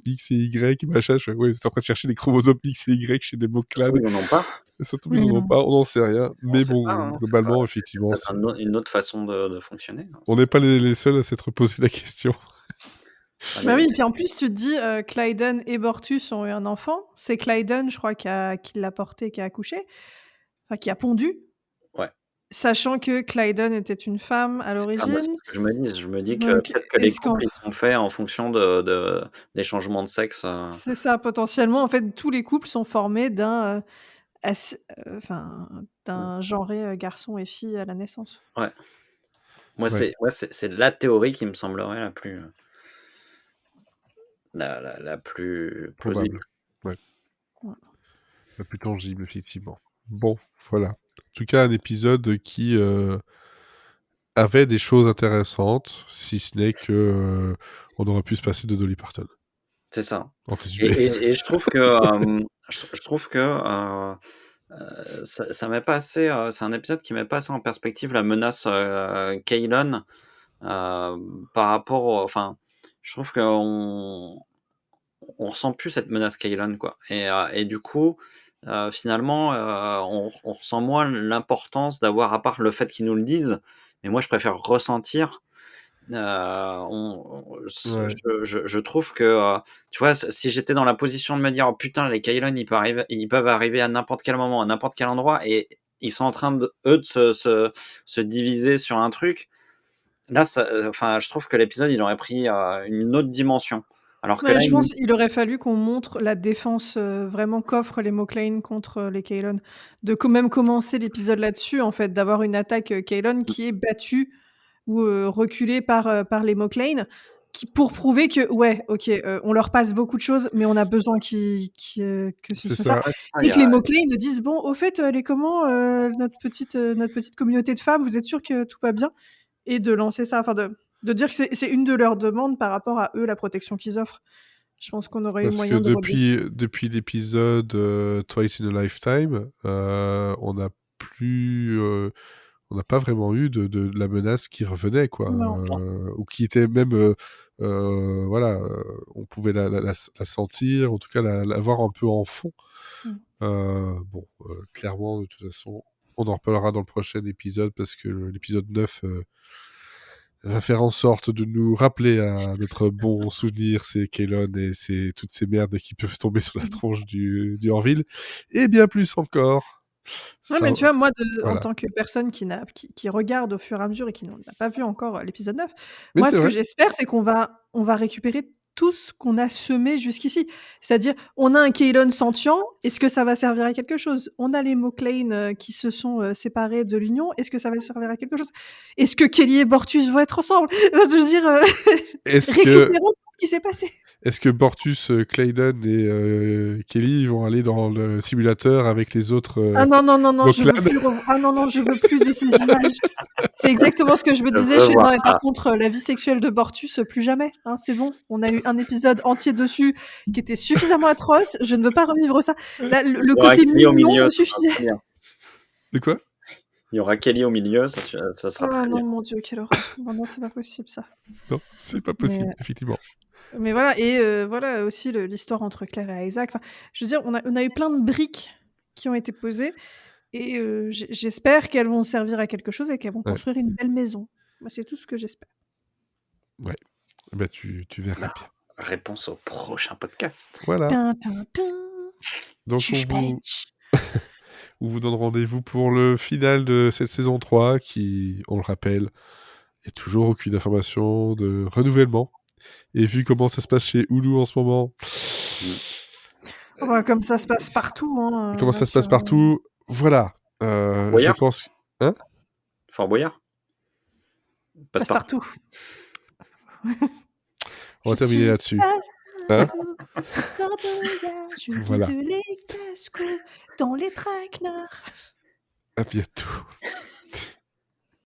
X et Y, machin. Je fais, ouais, c'est en train de chercher des chromosomes X et Y chez des Moklan. Ils n'en ont pas. Ça tombe, ils n'en ont pas, on n'en sait rien. Mais bon, pas, globalement, effectivement, c'est une autre façon de fonctionner. On n'est pas les seuls à s'être posé la question. Bah oui, et puis en plus, tu te dis, Clyden et Bortus ont eu un enfant. C'est Clyden, je crois, qui l'a porté, qui a accouché. Enfin, qui a pondu. Ouais. Sachant que Clyden était une femme à l'origine. C'est ce que je me dis. Je me dis que peut-être que les couples ils sont faits en fonction des changements de sexe. C'est ça, potentiellement. En fait, tous les couples sont formés d'un genré garçon et fille à la naissance. Ouais. Moi, c'est la théorie qui me semblerait la plus... La plus plausible. Ouais. La plus tangible, effectivement. Bon, voilà. En tout cas, un épisode qui avait des choses intéressantes, si ce n'est que on aurait pu se passer de Dolly Parton. C'est ça. En résumé. Et je trouve que ça met pas assez. C'est un épisode qui met pas assez en perspective la menace Kaylon par rapport. Enfin, je trouve qu'on ressent plus cette menace Kaylon, quoi. Et du coup, finalement, on ressent moins l'importance d'avoir, à part le fait qu'ils nous le disent, mais moi je préfère ressentir. Je trouve que, tu vois, si j'étais dans la position de me dire, oh putain, les Kaylon, ils peuvent arriver à n'importe quel moment, à n'importe quel endroit, et ils sont en train de se diviser sur un truc. Là, je trouve que l'épisode, il aurait pris une autre dimension. Alors que là, je pense qu'il aurait fallu qu'on montre la défense vraiment qu'offrent les Moklan contre les Kaylon. De quand même commencer l'épisode là-dessus, en fait, d'avoir une attaque Kaylon qui est battue ou reculée par les Moklan, pour prouver que, ouais, ok, on leur passe beaucoup de choses, mais on a besoin que ce soit ça. Et que les Moklan nous disent, bon, au fait, elle est comment notre petite communauté de femmes, vous êtes sûr que tout va bien? Et de lancer ça, enfin de dire que c'est une de leurs demandes par rapport à eux, la protection qu'ils offrent. Je pense qu'on aurait eu Parce que moyen de redescendre. depuis l'épisode Twice in a Lifetime, on n'a pas vraiment eu de la menace qui revenait, quoi. Ou qui était même... voilà, on pouvait la sentir, en tout cas la voir un peu en fond. Bon, clairement, de toute façon, on en reparlera dans le prochain épisode, parce que l'épisode 9 va faire en sorte de nous rappeler à notre bon souvenir, c'est Kaelon et c'est toutes ces merdes qui peuvent tomber sur la tronche du Orville, et bien plus encore. Ouais, mais tu vois, moi, en tant que personne qui regarde au fur et à mesure et qui n'a pas vu encore l'épisode 9, mais moi, ce vrai. que j'espère, c'est qu'on va récupérer tout ce qu'on a semé jusqu'ici. C'est-à-dire, on a un Kaelon sentient, est-ce que ça va servir à quelque chose? On a les Moclane qui se sont séparés de l'Union, est-ce que ça va servir à quelque chose? Est-ce que Kelly et Bortus vont être ensemble? Je veux dire, récupérons tout ce qui s'est passé. Est-ce que Bortus, Claydon et Kelly vont aller dans le simulateur avec les autres Ah non, je veux plus je veux plus de ces images. C'est exactement ce que je me disais. Non, et par contre, la vie sexuelle de Bortus, plus jamais. Hein, c'est bon. On a eu un épisode entier dessus qui était suffisamment atroce. Je ne veux pas revivre ça. Là, le côté mignon me suffisait. De quoi? Il y aura Kelly au milieu, ça sera très bien. Non, mon Dieu, quelle horreur. Non, c'est pas possible, ça. Non, c'est pas possible, effectivement. Mais voilà, et voilà aussi l'histoire entre Claire et Isaac. Enfin, je veux dire, on a eu plein de briques qui ont été posées, et j'espère qu'elles vont servir à quelque chose et qu'elles vont construire une belle maison. Moi, c'est tout ce que j'espère. Ouais, bah, tu verras bien. Réponse au prochain podcast. Voilà. Donc on vous donne rendez-vous pour le final de cette saison 3 qui, on le rappelle, est toujours aucune information de renouvellement. Et vu comment ça se passe chez Hulu en ce moment... comme ça se passe partout. Hein, comment ça se passe partout, voilà. Je pense... Hein? Fort Boyard. Passe partout. On va terminer là-dessus. Hein? Voilà. De les cascos dans les traquenards. À bientôt.